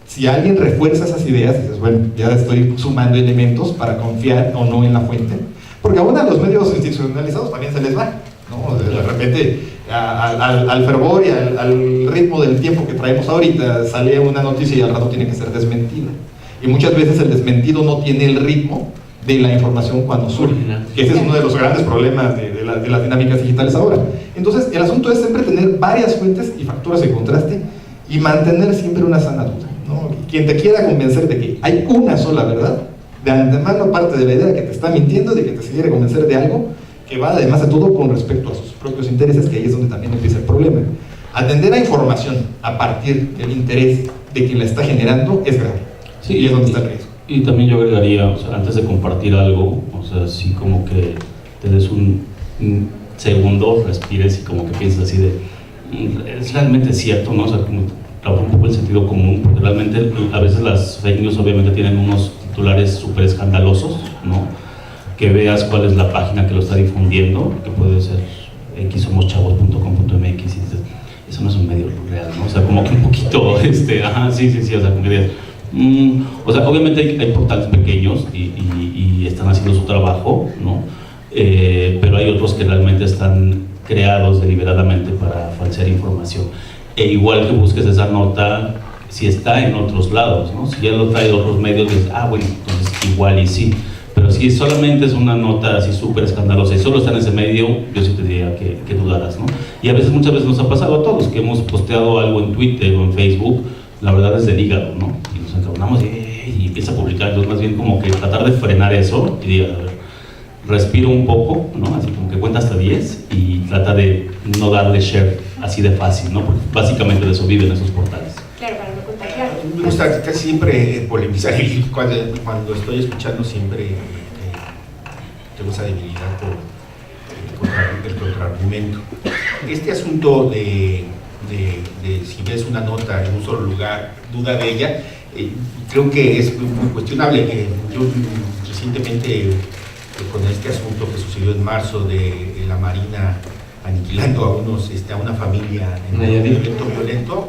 S4: si alguien refuerza esas ideas, dices, bueno, ya estoy sumando elementos para confiar o no en la fuente, porque aún a los medios institucionalizados también se les va, ¿no? De repente al fervor y al ritmo del tiempo que traemos ahorita sale una noticia y al rato tiene que ser desmentida, y muchas veces el desmentido no tiene el ritmo de la información cuando surge, que ese es uno de los grandes problemas de las dinámicas digitales ahora. Entonces el asunto es siempre tener varias fuentes y factores de contraste y mantener siempre una sana duda, ¿no? Quien te quiera convencer de que hay una sola verdad, de antemano parte de la idea de que te está mintiendo, de que te quiere convencer de algo que va además de todo con respecto a sus propios intereses, que ahí es donde también empieza el problema. Atender a información a partir del interés de quien la está generando es grave,
S5: sí,
S4: y es donde está el riesgo.
S5: Y también yo agregaría, o sea, antes de compartir algo, o sea, sí como que te des un segundo, respires y como que pienses así de, es realmente cierto, ¿no? O sea, como trabaja un poco el sentido común, porque realmente a veces las fake news obviamente tienen unos titulares súper escandalosos, ¿no? Que veas cuál es la página que lo está difundiendo, que puede ser xomoschavos.com.mx, y dices, eso no es un medio real, ¿no? O sea, como que un poquito, sí, o sea, como que digas, o sea, obviamente hay portales pequeños y están haciendo su trabajo, ¿no? Pero hay otros que realmente están creados deliberadamente para falsear información. E igual que busques esa nota, si está en otros lados, ¿no? Si ya lo trae de otros medios, dices, bueno, entonces igual y sí. Pero si solamente es una nota así súper escandalosa y solo está en ese medio, yo sí te diría que dudaras, ¿no? Y a veces, muchas veces nos ha pasado a todos, que hemos posteado algo en Twitter o en Facebook, la verdad es del hígado, ¿no? Y nos encabronamos y empieza a publicar, entonces más bien como que tratar de frenar eso y diga, a ver, respiro un poco, ¿no? Así como que cuenta hasta 10 y trata de no darle share así de fácil, ¿no? Porque básicamente de eso viven esos portales.
S1: Claro, para no contagiar.
S3: Me gusta casi siempre polemizar y cuando estoy escuchando siempre tengo esa debilidad por el contraargumento. Este asunto de si ves una nota en un solo lugar, duda de ella, creo que es muy cuestionable. Yo recientemente, con este asunto que sucedió en marzo de la Marina aniquilando a una familia en un evento violento,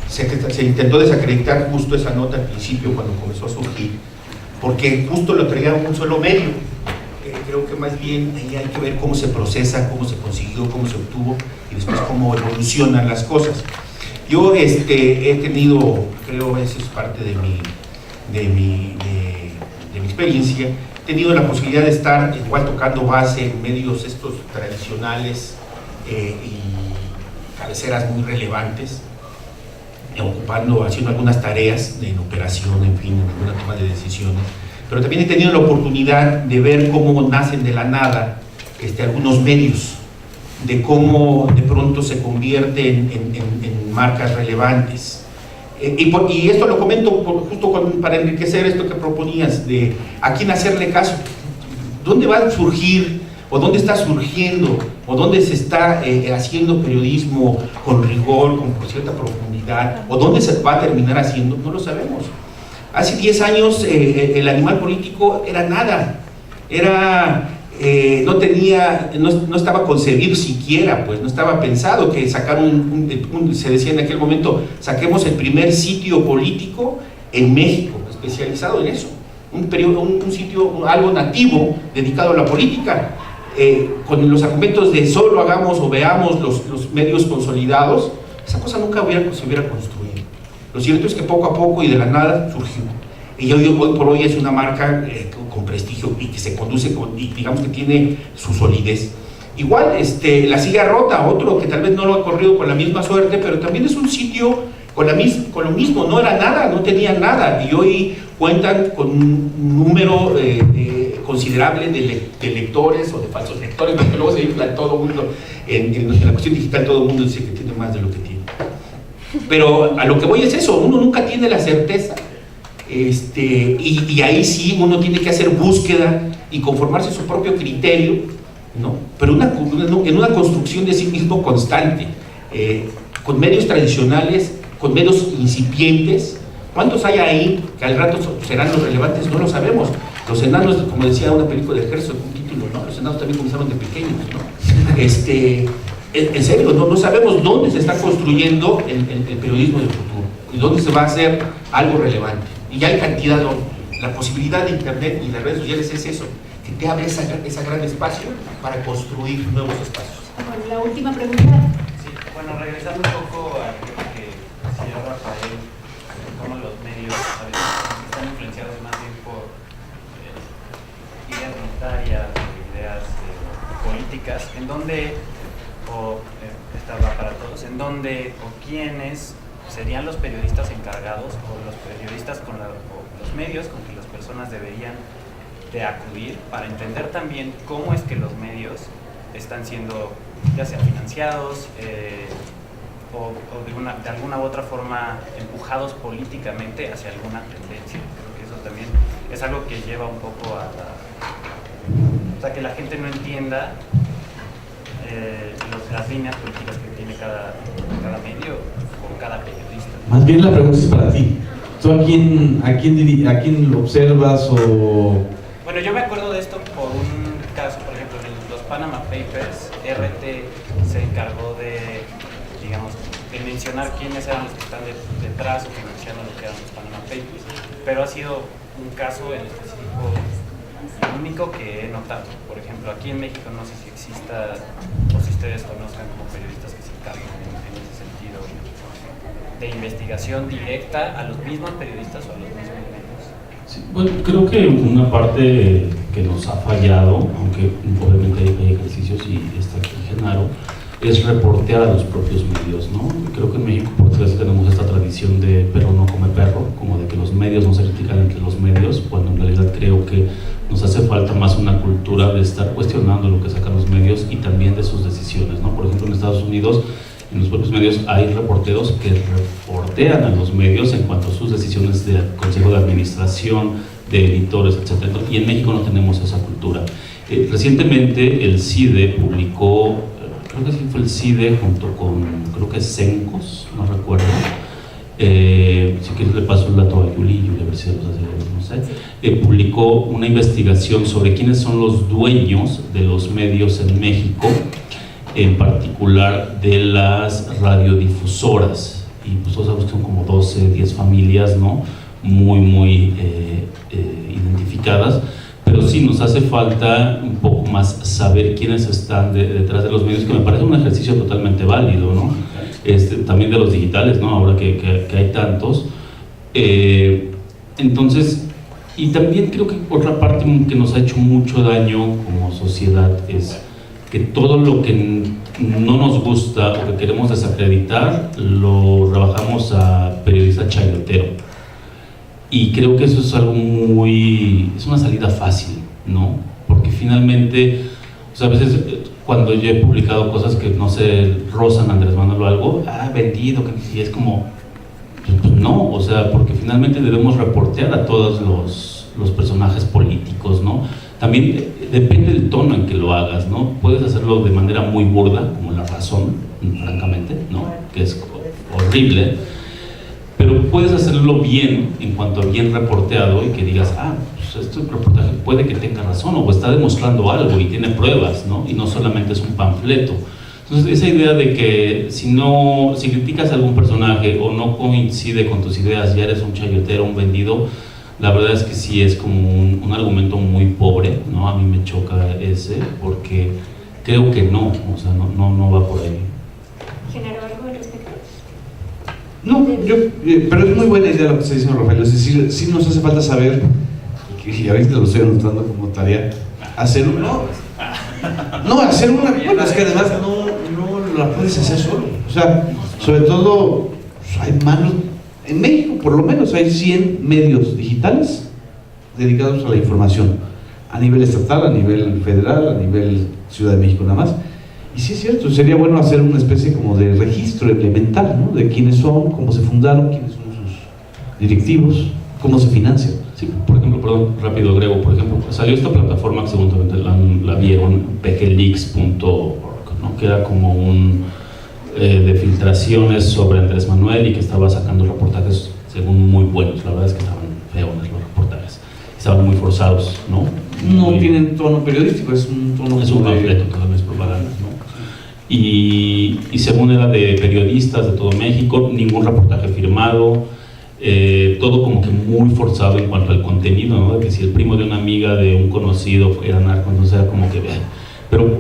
S3: se intentó desacreditar justo esa nota al principio cuando comenzó a surgir, porque justo lo traía un solo medio. Creo que más bien ahí hay que ver cómo se procesa, cómo se consiguió, cómo se obtuvo y después cómo evolucionan las cosas. Yo he tenido, creo eso es parte de mi experiencia, he tenido la posibilidad de estar igual tocando base en medios estos tradicionales y cabeceras muy relevantes, haciendo algunas tareas en operación, en fin, en alguna toma de decisiones. Pero también he tenido la oportunidad de ver cómo nacen de la nada algunos medios, de cómo de pronto se convierten en marcas relevantes. Y esto lo comento para enriquecer esto que proponías, de a quién hacerle caso, dónde va a surgir, o dónde está surgiendo, o dónde se está haciendo periodismo con rigor, con cierta profundidad, o dónde se va a terminar haciendo, no lo sabemos. Hace 10 años el animal político era nada, no estaba concebido siquiera, pues no estaba pensado que sacar se decía en aquel momento, saquemos el primer sitio político en México, especializado en eso, un sitio, algo nativo, dedicado a la política, con los argumentos de solo hagamos o veamos los medios consolidados. Esa cosa nunca se hubiera construido. Lo cierto es que poco a poco y de la nada surgió. Y hoy por hoy es una marca con prestigio y que se conduce, y digamos que tiene su solidez. Igual, La Silla Rota, otro que tal vez no lo ha corrido con la misma suerte, pero también es un sitio con lo mismo, no era nada, no tenía nada, y hoy cuentan con un número considerable de lectores o de falsos lectores, porque luego se infla todo el mundo, en la cuestión digital todo el mundo dice que tiene más de lo que tiene. Pero a lo que voy es eso, uno nunca tiene la certeza, y ahí sí uno tiene que hacer búsqueda y conformarse su propio criterio, ¿no? Pero en una construcción de sí mismo constante. con medios tradicionales, con medios incipientes. ¿Cuántos hay ahí que al rato serán los relevantes? No lo sabemos. Los enanos, como decía una película de Herzog, un título, ¿no? Los enanos también comenzaron de pequeños, ¿no? En serio, no sabemos dónde se está construyendo el periodismo del futuro y dónde se va a hacer algo relevante. Y ya hay cantidad, la posibilidad de internet y de redes sociales es eso, que te abre ese gran espacio para construir nuevos espacios.
S1: Bueno, la última pregunta.
S8: Sí, bueno, regresando un poco a lo que decía Rafael, cómo los medios a veces están influenciados más bien por ideas monetarias, ideas políticas, en donde esta va para todos, en donde o quiénes serían los periodistas encargados o los periodistas o los medios con que las personas deberían de acudir para entender también cómo es que los medios están siendo ya sea financiados o de alguna u otra forma empujados políticamente hacia alguna tendencia. Creo que eso también es algo que lleva un poco a o sea, que la gente no entienda las líneas políticas que tiene cada medio o cada periodista.
S2: Más bien la pregunta es para ti. ¿Tú a quién lo observas o...?
S8: Bueno, yo me acuerdo de esto por un caso, por ejemplo, en los Panama Papers, RT se encargó de, digamos, de mencionar quiénes eran los que están detrás o financiando lo que eran los Panama Papers, pero ha sido un caso en específico único que he notado. Por ejemplo, aquí en México no sé si exista o si ustedes conozcan como periodistas que se encargan en ese sentido de investigación directa a los mismos periodistas o a los mismos medios.
S5: Sí, bueno, creo que una parte que nos ha fallado, aunque obviamente hay ejercicios y está aquí Genaro, es reportear a los propios medios, ¿no? Creo que en México por desgracia tenemos esta tradición de perro no come perro, como de que los medios no se critican entre los medios, cuando en realidad creo que nos hace falta más una cultura de estar cuestionando lo que sacan los medios y también de sus decisiones, ¿no? Por ejemplo, en Estados Unidos, en los propios medios hay reporteros que reportean a los medios en cuanto a sus decisiones de consejo de administración, de editores, etc. Y en México no tenemos esa cultura. Recientemente el CIDE publicó, creo que sí fue el CIDE junto con, creo que Cencos, no recuerdo. Si quieres le paso el dato a Yuli, a ver si los hace, no sé. Publicó una investigación sobre quiénes son los dueños de los medios en México, en particular de las radiodifusoras. Y pues todos sabemos que son como 12, 10 familias, ¿no? Muy identificadas. Pero sí nos hace falta un poco más saber quiénes están detrás de los medios, que me parece un ejercicio totalmente válido, ¿no? También de los digitales, ¿no? Ahora que hay tantos. Entonces, y también creo que otra parte que nos ha hecho mucho daño como sociedad es que todo lo que no nos gusta o que queremos desacreditar lo rebajamos a periodista chayotero. Y creo que eso es algo es una salida fácil, ¿no? Porque finalmente, o sea, a veces cuando yo he publicado cosas que no sé, rozan a Andrés Manuel o algo, vendido, y es como, pues no, o sea, porque finalmente debemos reportear a todos los personajes políticos, ¿no? También depende del tono en que lo hagas, ¿no? Puedes hacerlo de manera muy burda, como La Razón, francamente, ¿no? Que es horrible. Pero puedes hacerlo bien, en cuanto a bien reporteado, y que digas, pues este reportaje puede que tenga razón, o está demostrando algo y tiene pruebas, ¿no? Y no solamente es un panfleto. Entonces, esa idea de que si criticas a algún personaje o no coincide con tus ideas, ya eres un chayotero, un vendido, la verdad es que sí es como un argumento muy pobre, ¿no? A mí me choca ese, porque creo que no, o sea, no va por ahí.
S1: ¿Generó algo al respecto?
S2: No, pero es muy buena idea lo que está diciendo Rafael. Es decir, sí nos hace falta saber, y ahorita lo estoy anotando como tarea, hacer una. Bueno, es que además no la puedes hacer solo. O sea, sobre todo, hay manos. En México, por lo menos, hay 100 medios digitales dedicados a la información, a nivel estatal, a nivel federal, a nivel Ciudad de México nada más. Y sí es cierto, sería bueno hacer una especie como de registro elemental, ¿no? De quiénes son, cómo se fundaron, quiénes son sus directivos, cómo se financian.
S5: Sí, por ejemplo, perdón, rápido agrego, por ejemplo, salió esta plataforma que seguramente la vieron, pgleaks.org, ¿no? Que era como de filtraciones sobre Andrés Manuel y que estaba sacando reportajes según muy buenos. La verdad es que estaban feos los reportajes, estaban muy forzados, ¿no?
S2: No tienen tono periodístico, es un tono
S5: es un panfleto, todas las propagandas, ¿no? Y según era de periodistas de todo México, ningún reportaje firmado, todo como que muy forzado en cuanto al contenido, ¿no? De que si el primo de una amiga de un conocido era narco, entonces era como que... Pero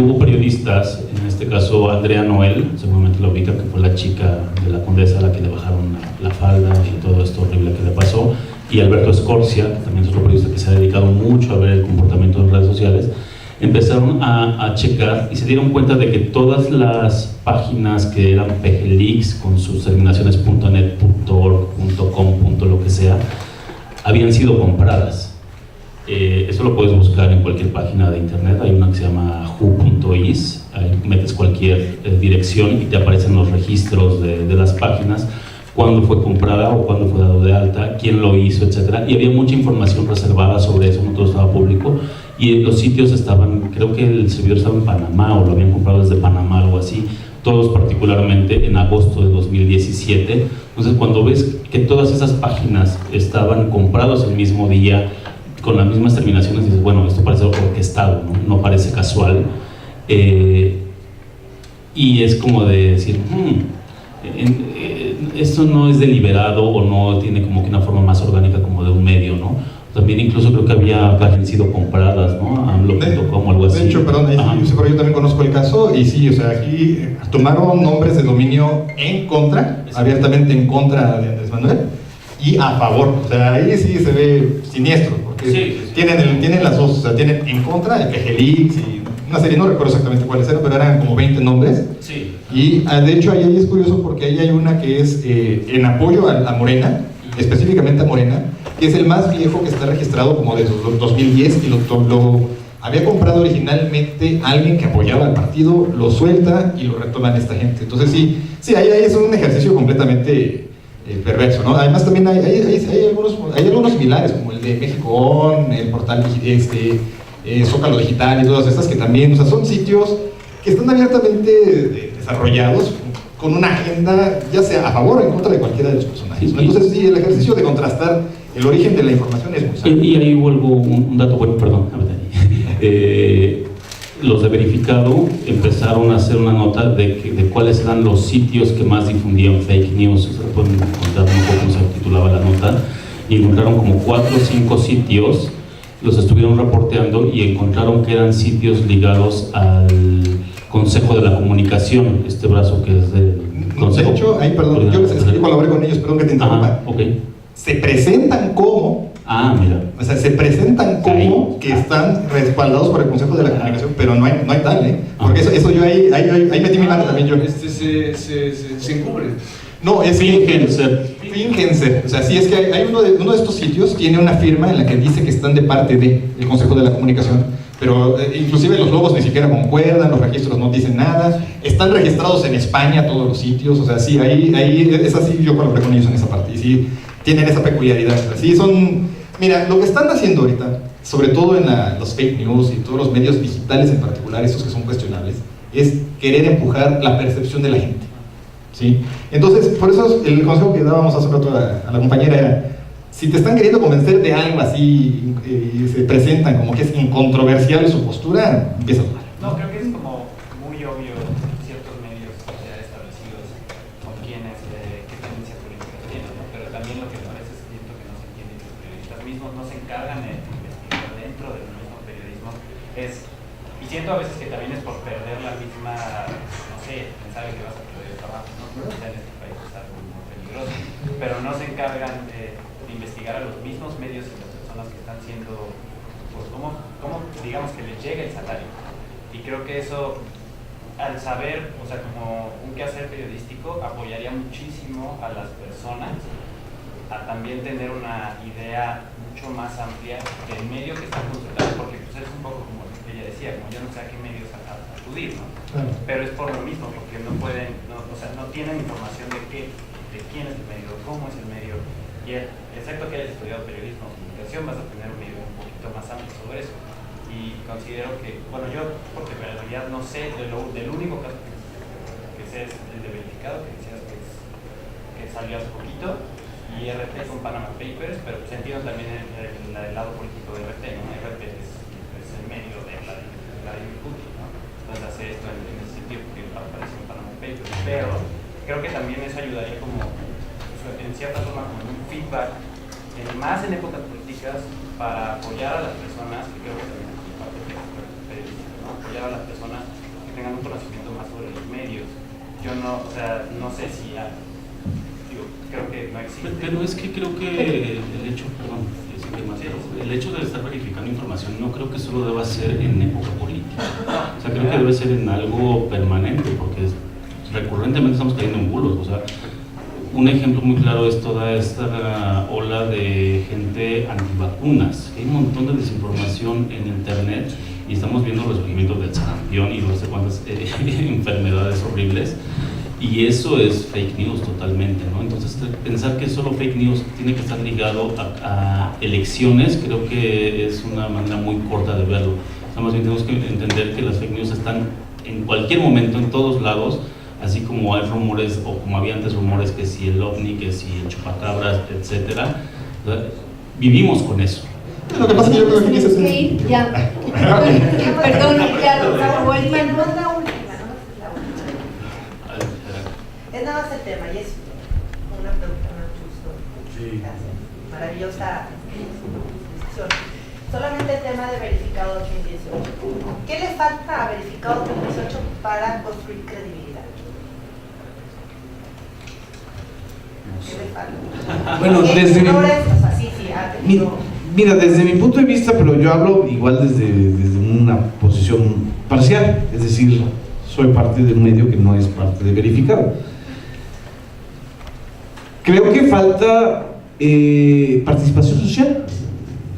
S5: hubo periodistas, en este caso Andrea Noel, seguramente lo ubican, que fue la chica de la Condesa a la que le bajaron la falda y todo esto horrible que le pasó, y Alberto Escorcia, que también es otro periodista que se ha dedicado mucho a ver el comportamiento en redes sociales, empezaron a checar y se dieron cuenta de que todas las páginas que eran PGLeaks con sus terminaciones .net, .org, .com, lo que sea, habían sido compradas. Eso lo puedes buscar en cualquier página de internet. Hay una que se llama who.is, ahí metes cualquier dirección y te aparecen los registros de las páginas, cuándo fue comprada o cuándo fue dado de alta, quién lo hizo, etc. Y había mucha información reservada sobre eso, no todo estaba público. Y los sitios estaban, creo que el servidor estaba en Panamá o lo habían comprado desde Panamá, algo así, todos particularmente en agosto de 2017. Entonces cuando ves que todas esas páginas estaban comprados el mismo día, con las mismas terminaciones, dices, bueno, esto parece orquestado, no parece casual. Y es como de decir, esto no es deliberado o no tiene como que una forma más orgánica como de un medio, ¿no? También incluso creo que habían sido compradas, ¿no? AMLO.com o algo así.
S4: De hecho, perdón, pero yo también conozco el caso y sí, o sea, aquí tomaron nombres de dominio en contra, abiertamente en contra de Andrés Manuel y a favor. O sea, ahí sí se ve siniestro, porque
S5: sí.
S4: Tienen las dos, o sea, tienen en contra de PGLeaks y una serie, no recuerdo exactamente cuáles eran, pero eran como 20 nombres.
S5: Sí.
S4: Y de hecho ahí es curioso porque ahí hay una que es en apoyo a Morena, específicamente a Morena, que es el más viejo que está registrado como de 2010 y lo había comprado originalmente alguien que apoyaba al partido, lo suelta y lo retoman esta gente. Entonces sí, ahí es un ejercicio completamente perverso, ¿no? Además también hay algunos similares, como el de México On, el portal Zócalo Digital y todas estas que también, o sea, son sitios que están abiertamente desarrollados con una agenda, ya sea a favor o en contra de cualquiera de los personajes, ¿no? Entonces sí, el ejercicio de contrastar el origen de la información es muy sano.
S5: Y ahí vuelvo un dato, bueno, perdón, los de Verificado empezaron a hacer una nota de cuáles eran los sitios que más difundían fake news. Se pueden encontrar un poco cómo se titulaba la nota, y encontraron como 4 o 5 sitios, los estuvieron reporteando y encontraron que eran sitios ligados al Consejo de la Comunicación, este brazo que es del Consejo.
S4: De hecho, ahí, perdón, yo colaboré con ellos, perdón que te interrumpa.
S5: Okay.
S4: Se presentan como...
S5: mira.
S4: O sea, se presentan como que están respaldados por el Consejo de la Comunicación, pero no hay tal, ¿eh? Porque eso yo ahí metí mi mano también yo.
S2: Se encubren.
S4: No, es
S5: fingen ser.
S4: O sea, sí, es que hay uno de estos sitios tiene una firma en la que dice que están de parte del Consejo de la Comunicación, pero inclusive los logos ni siquiera concuerdan, los registros no dicen nada, están registrados en España todos los sitios, o sea, sí, ahí es así, yo colaboré con ellos en esa parte, y sí, tienen esa peculiaridad, así son, mira, lo que están haciendo ahorita, sobre todo en los fake news y todos los medios digitales en particular, estos que son cuestionables, es querer empujar la percepción de la gente, ¿sí? Entonces, por eso el consejo que dábamos hace rato a la compañera era, si te están queriendo convencer de algo así y se presentan como que es incontroversial su postura, empieza a dudar.
S8: No, creo que es como muy obvio ciertos medios ya establecidos con quienes, qué tendencias políticas tienen, ¿no? Pero también lo que a veces siento que no se entiende, que los periodistas mismos no se encargan de investigar dentro del mismo periodismo, y siento a veces que también es por perder la misma, no sé, pensar que vas a perder el trabajo, ¿no? Ya en este país es algo muy peligroso, pero no se encargan de investigar a los mismos medios y las personas que están siendo, pues, cómo digamos que les llega el salario. Y creo que eso, al saber, o sea, como un quehacer periodístico, apoyaría muchísimo a las personas a también tener una idea mucho más amplia del medio que están consultando, porque pues, es un poco como ella decía, como yo no sé a qué medios acudir, ¿no?
S4: Claro.
S8: Pero es por lo mismo, porque no pueden, o sea, no tienen información de quién es el medio, cómo es el medio, y excepto que hayas estudiado periodismo o comunicación, vas a tener una idea un poquito más amplia sobre eso. Y considero que, bueno, yo, porque en realidad no sé del único caso que es el de verificado, que decías que salió hace poquito, y RT con Panama Papers, pero pues entiendo también el lado político de RT, ¿no? RT es el medio de Vladimir Putin, ¿no? Entonces hace esto en ese sentido porque aparece en Panama Papers, pero creo que también eso ayudaría como, en cierta forma, como un feedback, más en épocas políticas, para apoyar a las personas, que creo que también es parte de periodistas, ¿no? Apoyar a las personas que tengan un conocimiento más sobre los medios. Yo no, o sea, no sé si creo que no existe.
S5: Pero es que creo que el hecho, perdón, el hecho de estar verificando información no creo que solo deba ser en época política. O sea, creo que debe ser en algo permanente, porque recurrentemente estamos cayendo en bulos. O sea, un ejemplo muy claro es toda esta ola de gente antivacunas. Hay un montón de desinformación en internet y estamos viendo los surgimientos del sarampión y no sé cuántas enfermedades horribles. Y eso es fake news totalmente, ¿no? Entonces, pensar que solo fake news tiene que estar ligado a elecciones, creo que es una manera muy corta de verlo. O sea, más bien tenemos que entender que las fake news están en cualquier momento, en todos lados, así como hay rumores, o como había antes rumores que si el ovni, que si el chupacabras, etcétera. O sea, vivimos con eso.
S4: Lo que pasa es que yo creo que
S1: Tenemos que ir, ya. Perdón, ya, acabó el tiempo.
S9: Es nada más el tema y es una pregunta muy justo. Sí. Maravillosa discusión. Solamente el tema de verificado 2018. ¿Qué le falta a verificado 2018 para construir credibilidad? ¿Qué le falta?
S2: Bueno, desde mira, desde mi punto de vista, pero yo hablo igual desde una posición parcial, es decir, soy parte de un medio que no es parte de verificado. Creo que falta participación social,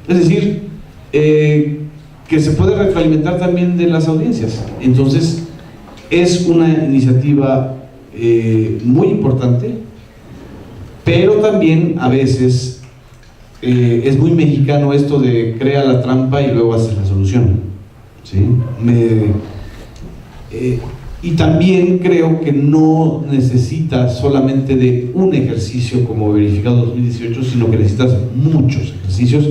S2: es decir, que se puede retroalimentar también de las audiencias. Entonces, es una iniciativa muy importante, pero también a veces es muy mexicano esto de crea la trampa y luego haces la solución, ¿sí? Y también creo que no necesitas solamente de un ejercicio como verificado 2018, sino que necesitas muchos ejercicios,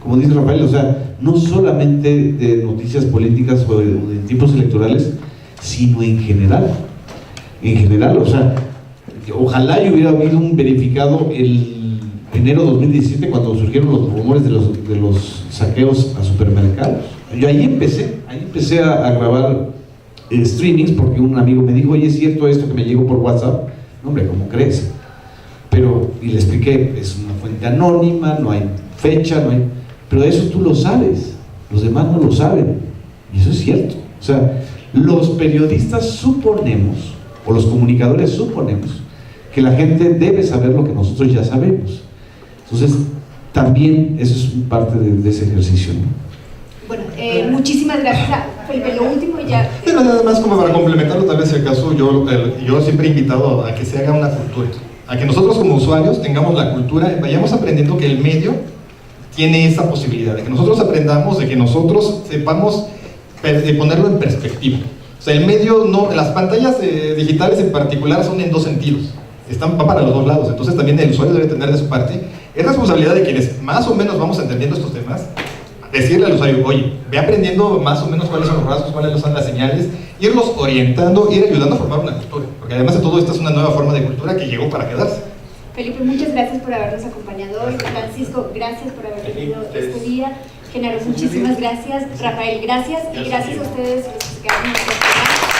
S2: como dice Rafael, o sea, no solamente de noticias políticas o de tiempos electorales, sino en general, o sea, ojalá yo hubiera habido un verificado el enero de 2017 cuando surgieron los rumores de los saqueos a supermercados. Yo ahí empecé a grabar streamings porque un amigo me dijo, oye, ¿es cierto esto que me llegó por WhatsApp? No, hombre, ¿cómo crees? Y le expliqué, es una fuente anónima, no hay fecha, pero eso tú lo sabes, los demás no lo saben, y eso es cierto. O sea, los periodistas suponemos, o los comunicadores suponemos, que la gente debe saber lo que nosotros ya sabemos. Entonces, también eso es parte de ese ejercicio, ¿no?
S1: Bueno, muchísimas gracias a Felipe. Lo último ya.
S4: Pero nada más como para complementarlo, tal vez el caso, yo siempre he invitado a que se haga una cultura, a que nosotros como usuarios tengamos la cultura, vayamos aprendiendo que el medio tiene esa posibilidad, de que nosotros aprendamos, de que nosotros sepamos ponerlo en perspectiva. O sea, el medio, las pantallas digitales en particular son en dos sentidos, van para los dos lados, entonces también el usuario debe tener de su parte. Es responsabilidad de quienes más o menos vamos entendiendo estos temas, decirle al usuario, oye, ve aprendiendo más o menos cuáles son los rasgos, cuáles son las señales, irlos orientando, ir ayudando a formar una cultura, porque además de todo esta es una nueva forma de cultura que llegó para quedarse.
S1: Felipe, muchas gracias por habernos acompañado hoy. Francisco, gracias por haber venido este día. Genaro, muchísimas gracias. Rafael, gracias. Y gracias a ustedes los que se quedaron en el programa.